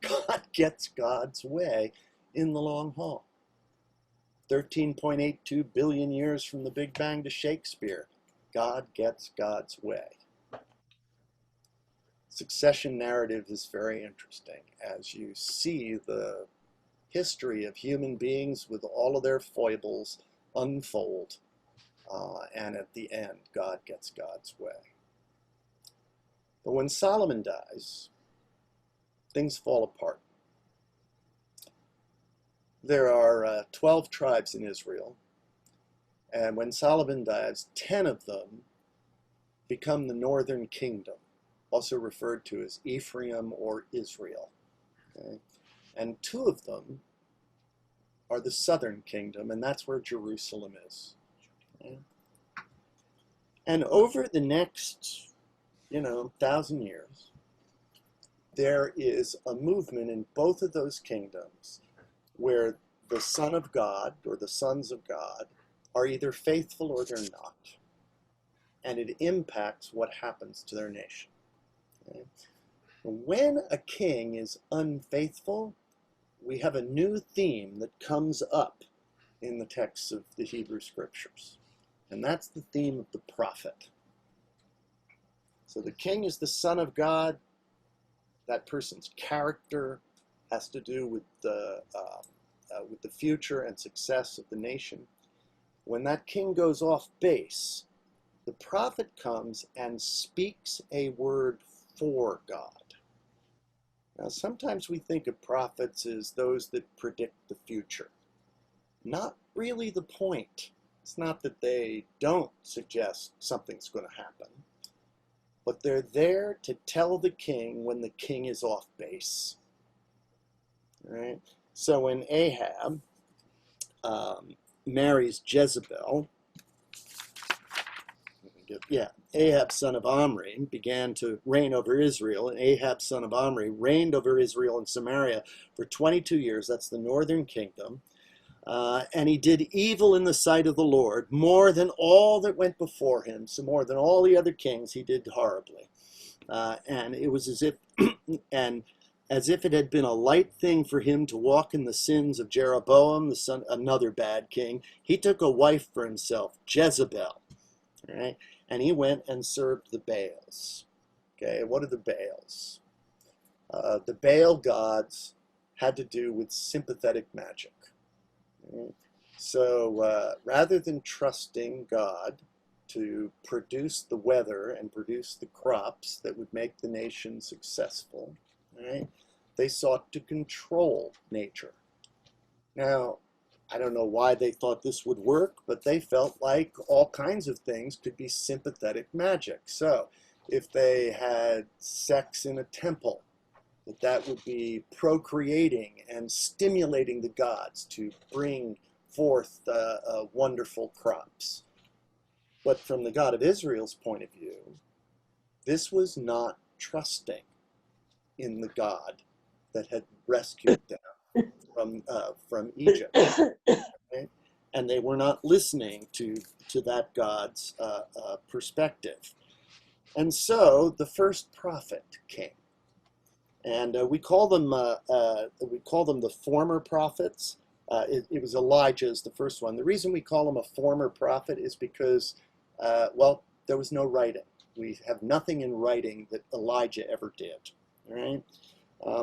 God gets God's way in the long haul. 13.82 billion years from the Big Bang to Shakespeare, God gets God's way. Succession narrative is very interesting as you see the history of human beings with all of their foibles unfold, and at the end, God gets God's way. But when Solomon dies, things fall apart. There are 12 tribes in Israel, and when Solomon dies, 10 of them become the northern kingdom, also referred to as Ephraim or Israel. Okay? And 2 of them are the southern kingdom, and that's where Jerusalem is. Okay? And over the next 1,000 years, there is a movement in both of those kingdoms where the Son of God or the sons of God are either faithful or they're not. And it impacts what happens to their nation. Okay? When a king is unfaithful, we have a new theme that comes up in the texts of the Hebrew scriptures. And that's the theme of the prophet. So the king is the son of God. That person's character has to do with the future and success of the nation. When that king goes off base, the prophet comes and speaks a word for God. Now, sometimes we think of prophets as those that predict the future. Not really the point. It's not that they don't suggest something's going to happen, but they're there to tell the king when the king is off base. All right? So when Ahab marries Jezebel, Ahab, son of Omri, began to reign over Israel, and Ahab, son of Omri, reigned over Israel and Samaria for 22 years. That's the northern kingdom. And he did evil in the sight of the Lord, more than all that went before him. So more than all the other kings, he did horribly. And it was as if it had been a light thing for him to walk in the sins of Jeroboam, the son, another bad king. He took a wife for himself, Jezebel, right? And he went and served the Baals. Okay, what are the Baals? The Baal gods had to do with sympathetic magic. Right? So rather than trusting God to produce the weather and produce the crops that would make the nation successful, right, they sought to control nature. Now, I don't know why they thought this would work, but they felt like all kinds of things could be sympathetic magic. So if they had sex in a temple, that would be procreating and stimulating the gods to bring forth wonderful crops. But from the God of Israel's point of view, this was not trusting in the God that had rescued them from Egypt. Right? And they were not listening to that God's perspective. And so the first prophet came. And we call them the former prophets. It was Elijah is the first one. The reason we call him a former prophet is because, there was no writing. We have nothing in writing that Elijah ever did. All right?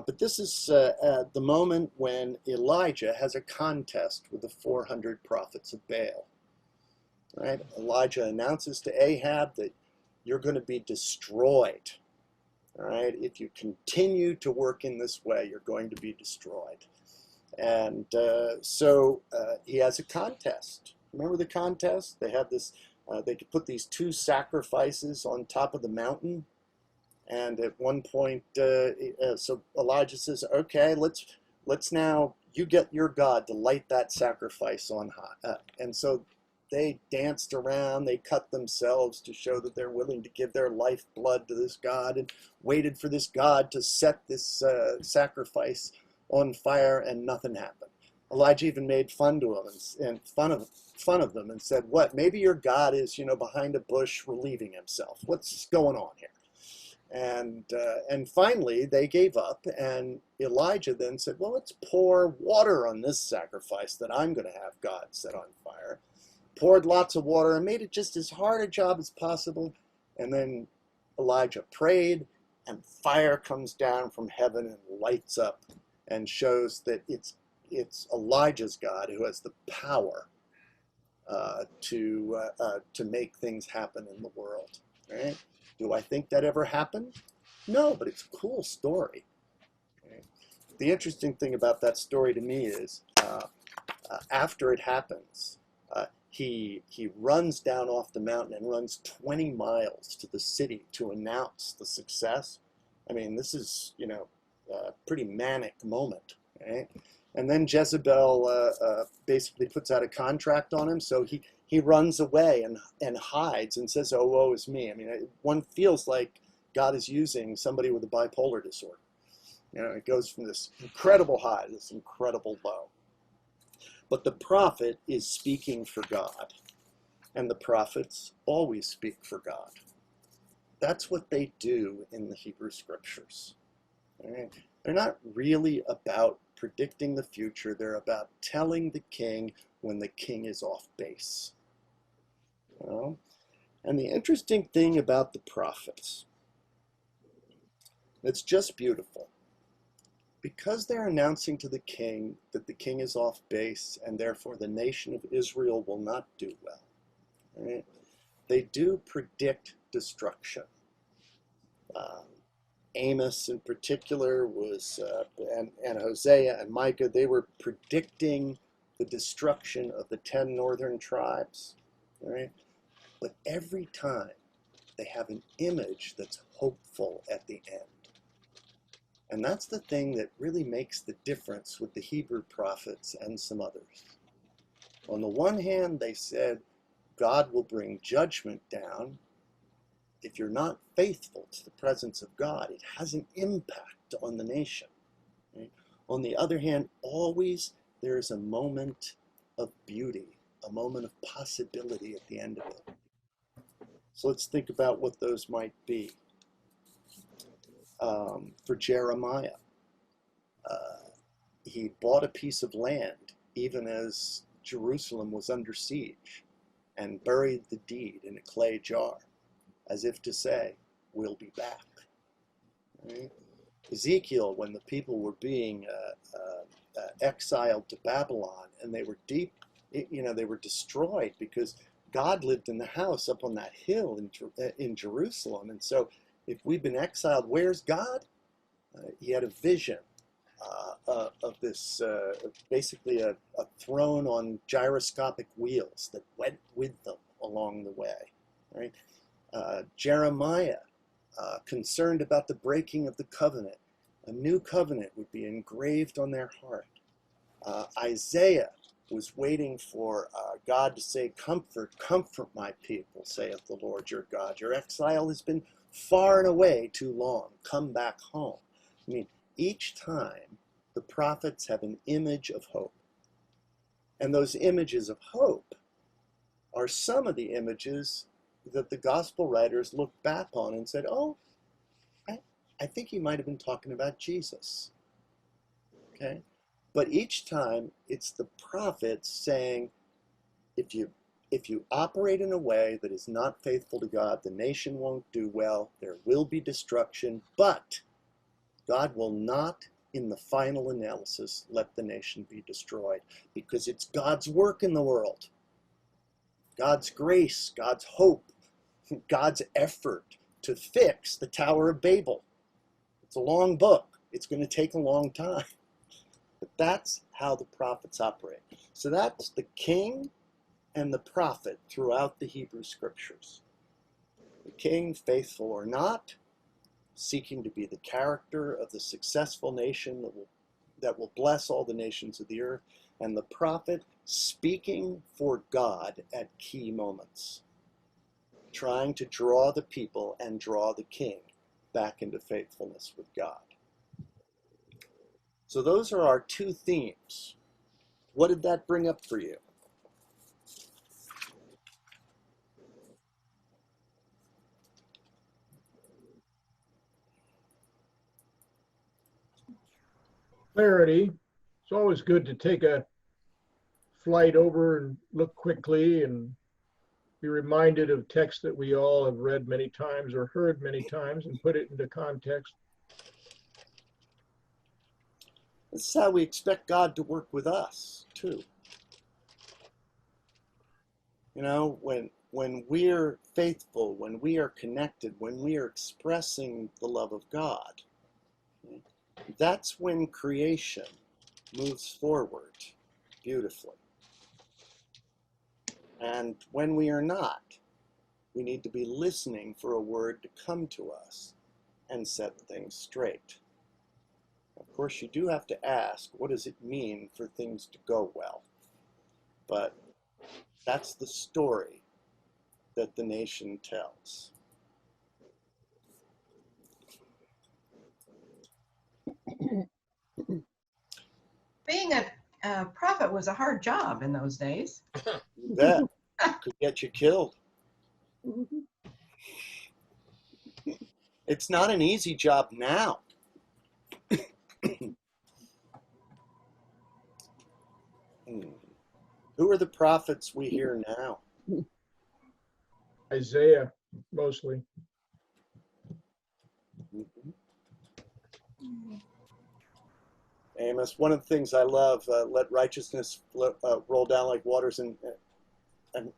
But this is the moment when Elijah has a contest with the 400 prophets of Baal. All right? Elijah announces to Ahab that you're going to be destroyed. All right, if you continue to work in this way, you're going to be destroyed. And so he has a contest. Remember the contest? They had this. They could put these two sacrifices on top of the mountain. And at one point, so Elijah says, "Okay, let's now you get your God to light that sacrifice on high." And so they danced around, they cut themselves to show that they're willing to give their lifeblood to this God, and waited for this God to set this sacrifice on fire, and nothing happened. Elijah even made fun to them and fun of them and said, "What? Maybe your God is, behind a bush relieving himself. What's going on here?" And finally they gave up, and Elijah then said, "Well, let's pour water on this sacrifice that I'm going to have God set on fire." Poured lots of water and made it just as hard a job as possible. And then Elijah prayed, and fire comes down from heaven and lights up and shows that it's Elijah's God who has the power to make things happen in the world. Right? Do I think that ever happened? No, but it's a cool story. Right? The interesting thing about that story to me is after it happens, he runs down off the mountain and runs 20 miles to the city to announce the success. I mean, this is, a pretty manic moment, right? And then Jezebel basically puts out a contract on him, so he runs away and hides and says, "Oh, woe is me." I mean, one feels like God is using somebody with a bipolar disorder. It goes from this incredible high to this incredible low. But the prophet is speaking for God, and the prophets always speak for God. That's what they do in the Hebrew Scriptures. Right? They're not really about predicting the future. They're about telling the king when the king is off base. And the interesting thing about the prophets It's just beautiful. Because they're announcing to the king that the king is off base and therefore the nation of Israel will not do well, right? They do predict destruction. Amos in particular was, and Hosea and Micah, they were predicting the destruction of the 10 northern tribes, right? But every time they have an image that's hopeful at the end. And that's the thing that really makes the difference with the Hebrew prophets and some others. On the one hand, they said, God will bring judgment down. If you're not faithful to the presence of God, it has an impact on the nation. Right? On the other hand, always there is a moment of beauty, a moment of possibility at the end of it. So let's think about what those might be. For Jeremiah, he bought a piece of land even as Jerusalem was under siege and buried the deed in a clay jar, as if to say, we'll be back. Right? Ezekiel, when the people were being exiled to Babylon and they were they were destroyed because God lived in the house up on that hill in Jerusalem. And so if we've been exiled, where's God? He had a vision of this, basically a throne on gyroscopic wheels that went with them along the way. Right? Jeremiah, concerned about the breaking of the covenant. A new covenant would be engraved on their heart. Isaiah was waiting for God to say, comfort my people, saith the Lord your God. Your exile has been far and away too long. Come back home. I mean, each time the prophets have an image of hope. And those images of hope are some of the images that the gospel writers looked back on and said, oh, I think he might have been talking about Jesus. Okay? But each time it's the prophets saying, if you operate in a way that is not faithful to God, the nation won't do well, there will be destruction, but God will not, in the final analysis, let the nation be destroyed, because it's God's work in the world. God's grace, God's hope, God's effort to fix the Tower of Babel. It's a long book. It's going to take a long time. But that's how the prophets operate. So that's the king and the prophet throughout the Hebrew scriptures. The king, faithful or not, seeking to be the character of the successful nation that will bless all the nations of the earth, and the prophet speaking for God at key moments, trying to draw the people and draw the king back into faithfulness with God. So those are our two themes. What did that bring up for you? Clarity. It's always good to take a flight over and look quickly and be reminded of texts that we all have read many times or heard many times and put it into context. This is how we expect God to work with us, too. You know, when we're faithful, when we are connected, when we are expressing the love of God, that's when creation moves forward beautifully. And when we are not, we need to be listening for a word to come to us and set things straight. Of course, you do have to ask, what does it mean for things to go well? But that's the story that the nation tells. Being a prophet was a hard job in those days. That could get you killed. It's not an easy job now. Who are the prophets we hear now? Isaiah, mostly. Amos, one of the things I love, let righteousness roll down like waters and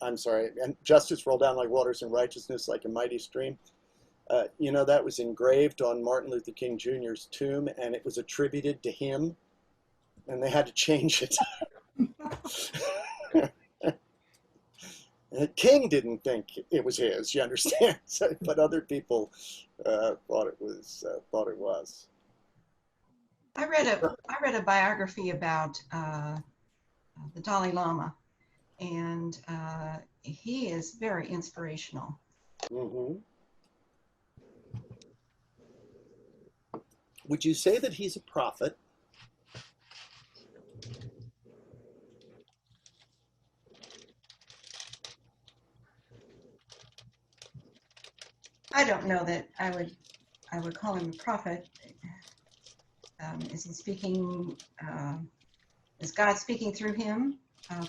I'm sorry, and justice roll down like waters and righteousness like a mighty stream. That was engraved on Martin Luther King Jr.'s tomb, and it was attributed to him, and they had to change it. King didn't think it was his, you understand? But other people thought it was. I read a biography about the Dalai Lama, and he is very inspirational. Mm-hmm. Would you say that he's a prophet? I don't know that I would call him a prophet. Is he speaking? Is God speaking through him?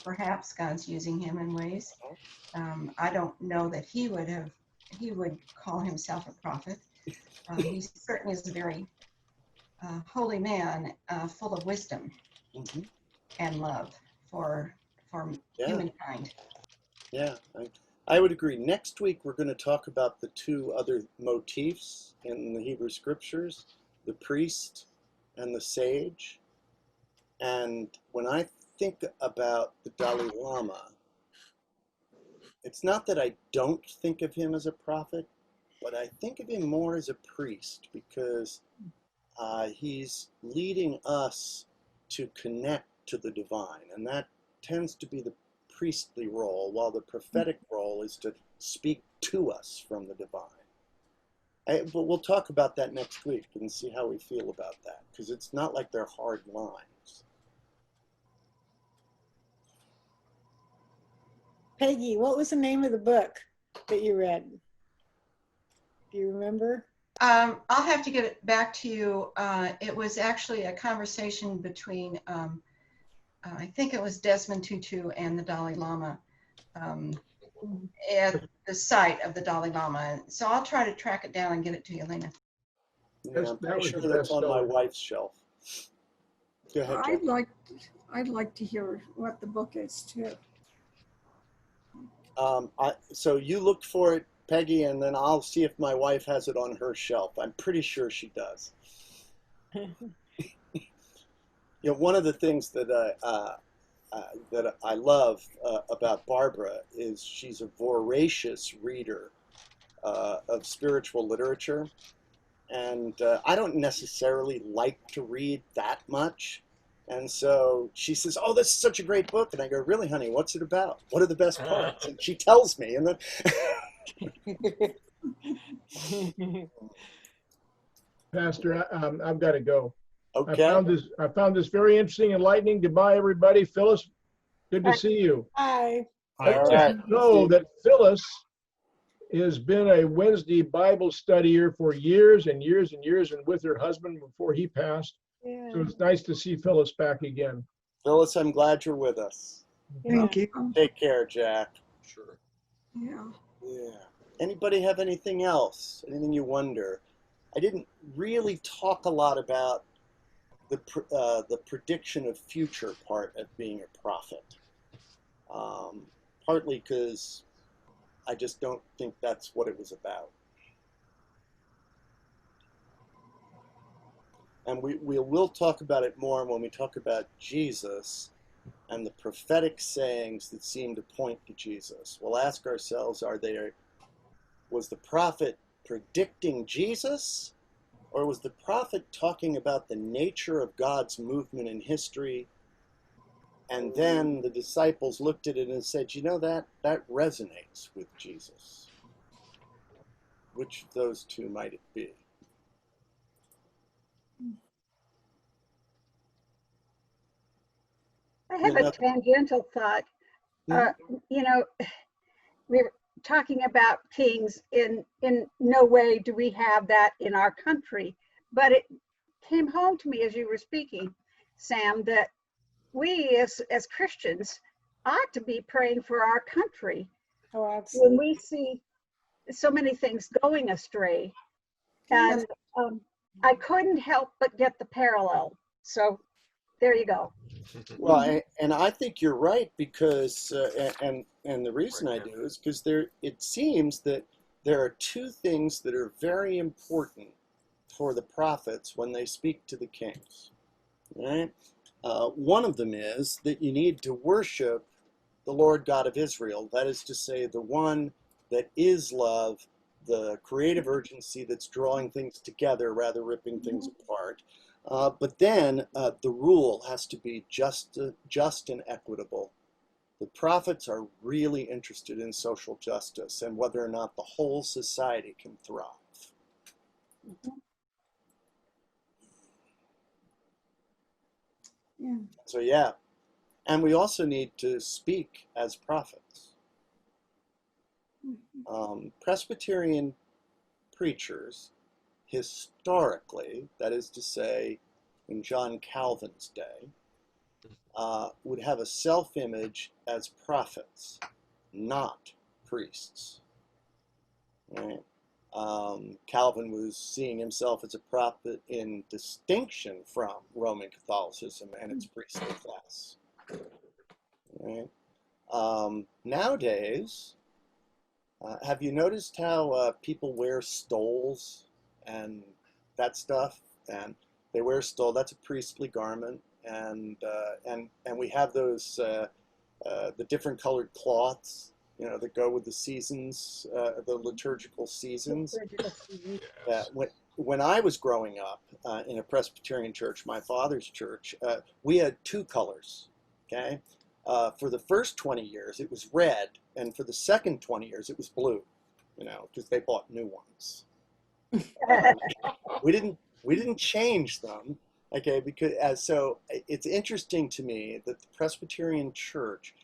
Perhaps God's using him in ways. I don't know that he would call himself a prophet. He certainly is a very holy man, full of wisdom and love for humankind. Yeah, I would agree. Next week, we're going to talk about the two other motifs in the Hebrew Scriptures, the priest and the sage. And when I think about the Dalai Lama, it's not that I don't think of him as a prophet, but I think of him more as a priest, because he's leading us to connect to the divine, and that tends to be the priestly role, while the prophetic role is to speak to us from the divine. But we'll talk about that next week and see how we feel about that, because it's not like they're hard lines. Peggy, what was the name of the book that you read? Do you remember? I'll have to get it back to you. It was actually a conversation between, I think it was Desmond Tutu and the Dalai Lama at the site of the Dalai Lama. So I'll try to track it down and get it to you, Lena. Yeah, I'm pretty sure that's on my wife's shelf. Go ahead, Jack. I'd like to hear what the book is too. So you look for it, Peggy, and then I'll see if my wife has it on her shelf. I'm pretty sure she does. One of the things that I love about Barbara is she's a voracious reader of spiritual literature, and I don't necessarily like to read that much. And so she says, "Oh, this is such a great book." And I go, "Really, honey, what's it about? What are the best parts?" And she tells me, and then Pastor, I've got to go. okay. I found this very interesting, enlightening. Goodbye, everybody. Phyllis, good to see you. Hi. I didn't know that Phyllis has been a Wednesday Bible studier for years and years and years, and with her husband before he passed. Yeah. So it's nice to see Phyllis back again. Phyllis, I'm glad you're with us. Thank you. Take care, Jack. Sure. Yeah. Yeah. Anybody have anything else? Anything you wonder? I didn't really talk a lot about the prediction of future part of being a prophet. Partly because I just don't think that's what it was about. And we will talk about it more when we talk about Jesus and the prophetic sayings that seem to point to Jesus. We'll ask ourselves, was the prophet predicting Jesus, or was the prophet talking about the nature of God's movement in history? And then the disciples looked at it and said, that resonates with Jesus. Which of those two might it be? I have a tangential thought. We're talking about kings. In no way do we have that in our country, but it came home to me as you were speaking, Sam, that we as Christians ought to be praying for our country. Oh, absolutely. When we see so many things going astray. And I couldn't help but get the parallel. So there you go. Well, and I think you're right because, and the reason I do is because it seems that there are two things that are very important for the prophets when they speak to the kings. Right? One of them is that you need to worship the Lord God of Israel. That is to say, the one that is love, the creative urgency that's drawing things together rather than ripping things apart. But then the rule has to be just and equitable. The prophets are really interested in social justice and whether or not the whole society can thrive. Yeah. So yeah, and we also need to speak as prophets. Presbyterian preachers, historically, that is to say, in John Calvin's day, would have a self-image as prophets, not priests. Right? Calvin was seeing himself as a prophet in distinction from Roman Catholicism and its priestly class. Right? Nowadays, have you noticed how people wear stoles and that stuff? And they wear stole. That's a priestly garment, and we have those the different colored cloths, that go with the seasons, the liturgical seasons. Yes. When I was growing up in a Presbyterian church, my father's church, we had two colors. Okay, for the first 20 years it was red, and for the second 20 years it was blue. Because they bought new ones. We didn't change them. Okay, because so it's interesting to me that the Presbyterian Church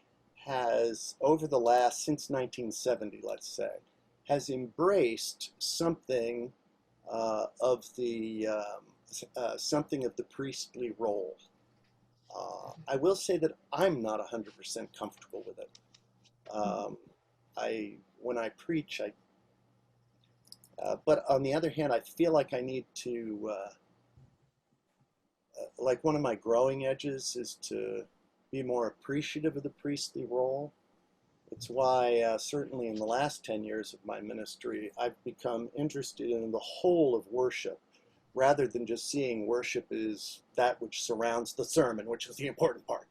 has, over the last, since 1970, let's say, has embraced something of the priestly role. I will say that I'm not 100% comfortable with it. When I preach, but on the other hand, I feel like I need to, like one of my growing edges is to be more appreciative of the priestly role. It's why certainly in the last 10 years of my ministry, I've become interested in the whole of worship rather than just seeing worship as that which surrounds the sermon, which is the important part.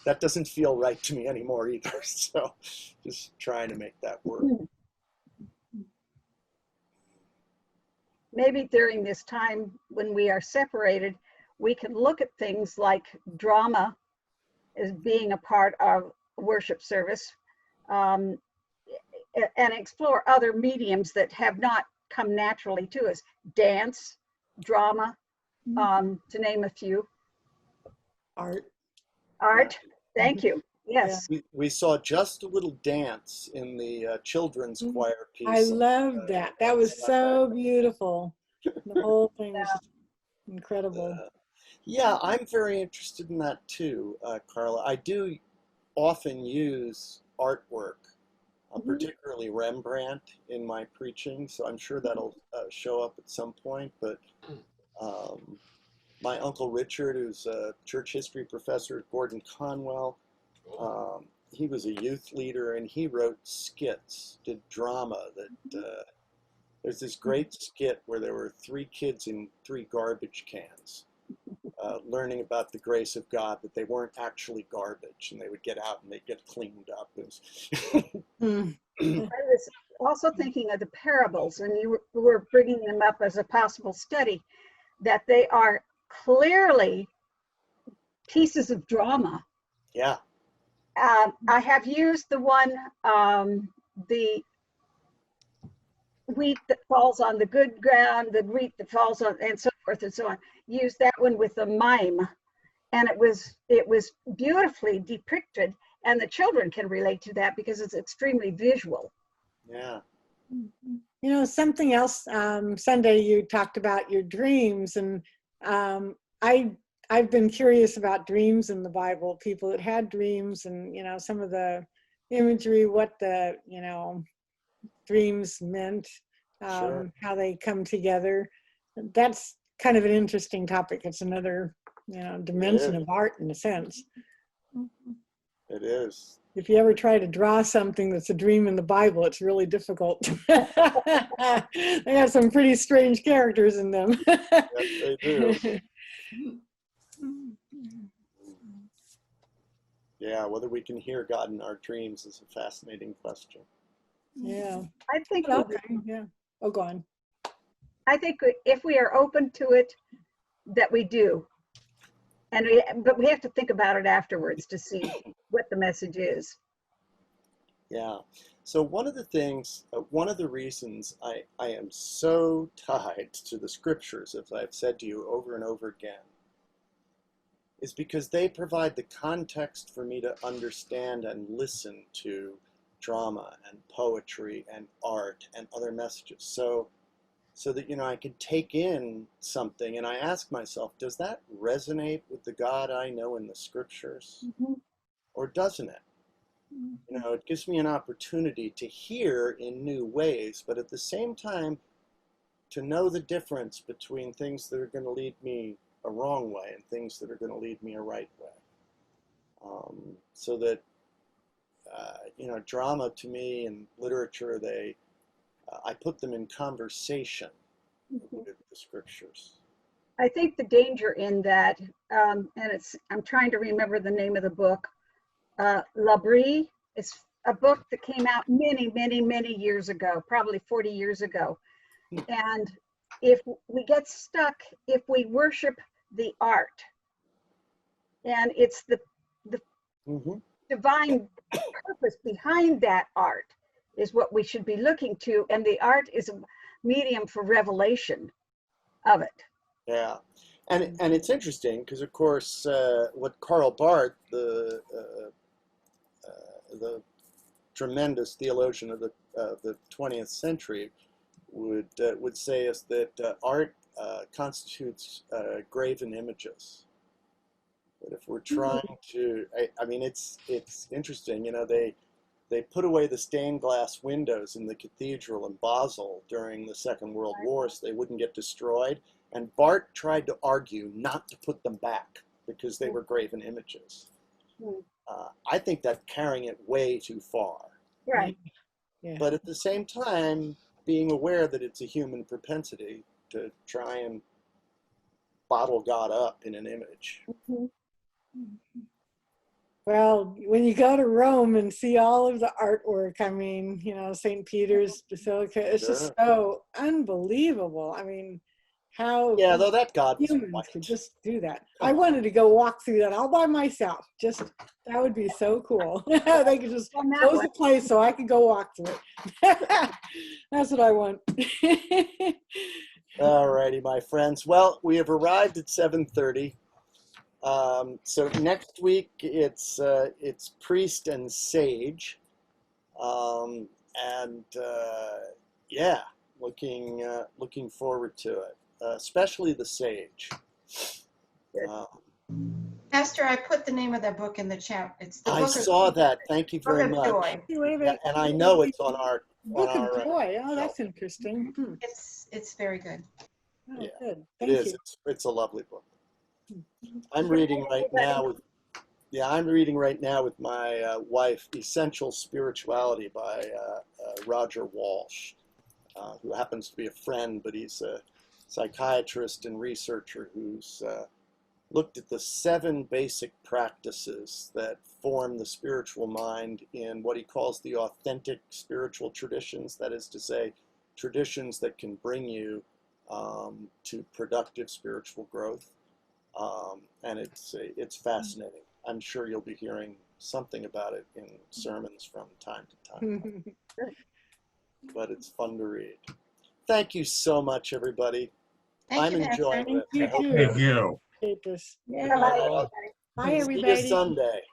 That doesn't feel right to me anymore either. So just trying to make that work. Maybe during this time when we are separated, we can look at things like drama as being a part of worship service, and explore other mediums that have not come naturally to us. Dance, drama, to name a few. Art. Art, thank you. Yes. We saw just a little dance in the children's choir piece. I loved that. That was so beautiful. The whole thing was incredible. Yeah, I'm very interested in that too, Carla. I do often use artwork, particularly Rembrandt, in my preaching, so I'm sure that'll show up at some point. But my Uncle Richard, who's a church history professor at Gordon Conwell, he was a youth leader and he wrote skits, did drama. There's this great skit where there were 3 kids in 3 garbage cans learning about the grace of God, that they weren't actually garbage, and they would get out and they'd get cleaned up. I was also thinking of the parables, and you were bringing them up as a possible study, that they are clearly pieces of drama. Yeah. I have used the one, the wheat that falls on the good ground, the wheat that falls on, and so forth and so on. Use that one with a mime, and it was beautifully depicted, and the children can relate to that because it's extremely visual. Yeah. Something else, Sunday you talked about your dreams, and I've been curious about dreams in the Bible, people that had dreams, and some of the imagery, what the dreams meant Sure. how they come together. That's kind of an interesting topic. It's another, dimension is. of art in a sense. It is. If you ever try to draw something that's a dream in the Bible, it's really difficult. They have some pretty strange characters in them. Yes, they do. Yeah, whether we can hear God in our dreams is a fascinating question. Yeah. I think But we okay, yeah. Oh, go on. I think if we are open to it, that we do. But we have to think about it afterwards to see what the message is. Yeah. So one of the reasons I am so tied to the scriptures, as I've said to you over and over again, is because they provide the context for me to understand and listen to drama and poetry and art and other messages. So that, I can take in something and I ask myself, does that resonate with the God I know in the scriptures? Or doesn't it? It gives me an opportunity to hear in new ways, but at the same time, to know the difference between things that are going to lead me a wrong way and things that are going to lead me a right way. So that, drama to me and literature, I put them in conversation with the scriptures. I think the danger in that, and I'm trying to remember the name of the book, L'Abri. It's a book that came out many, many, many years ago, probably 40 years ago. And if we get stuck, if we worship the art, and it's the divine purpose behind that art is what we should be looking to, and the art is a medium for revelation of it. Yeah, and it's interesting because, of course, what Karl Barth, the tremendous theologian of the 20th century, would say is that art constitutes graven images. But if we're trying to, I mean, it's interesting. They put away the stained glass windows in the cathedral in Basel during the Second World War so they wouldn't get destroyed. And Barth tried to argue not to put them back because they were graven images. I think that's carrying it way too far. Right. Yeah. But at the same time, being aware that it's a human propensity to try and bottle God up in an image. Well, when you go to Rome and see all of the artwork, I mean, St. Peter's Basilica, it's just so unbelievable. I mean, how Yeah, though that God was humans white. could just do that. I wanted to go walk through that all by myself. That would be so cool. They could just close the place so I could go walk through it. That's what I want. All righty, my friends. Well, we have arrived at 7:30. So next week it's priest and sage, yeah, looking forward to it, especially the sage. Pastor, I put the name of that book in the chat. It's the I book saw that. Thank you very Book of much. Joy. Yeah, and I know it's on our Book of Joy. Oh, that's interesting. It's very good. Oh, Yeah, good. it Thank is. you. It's a lovely book. I'm reading right now with my wife, Essential Spirituality by Roger Walsh, who happens to be a friend, but he's a psychiatrist and researcher who's looked at the 7 basic practices that form the spiritual mind in what he calls the authentic spiritual traditions. That is to say, traditions that can bring you to productive spiritual growth. And it's fascinating. I'm sure you'll be hearing something about it in sermons from time to time. But it's fun to read. Thank you so much, everybody. Thank you, I'm enjoying Pastor. this. You too. Thank you. Hate this. Yeah. Bye, Bye, See you everybody. Sunday.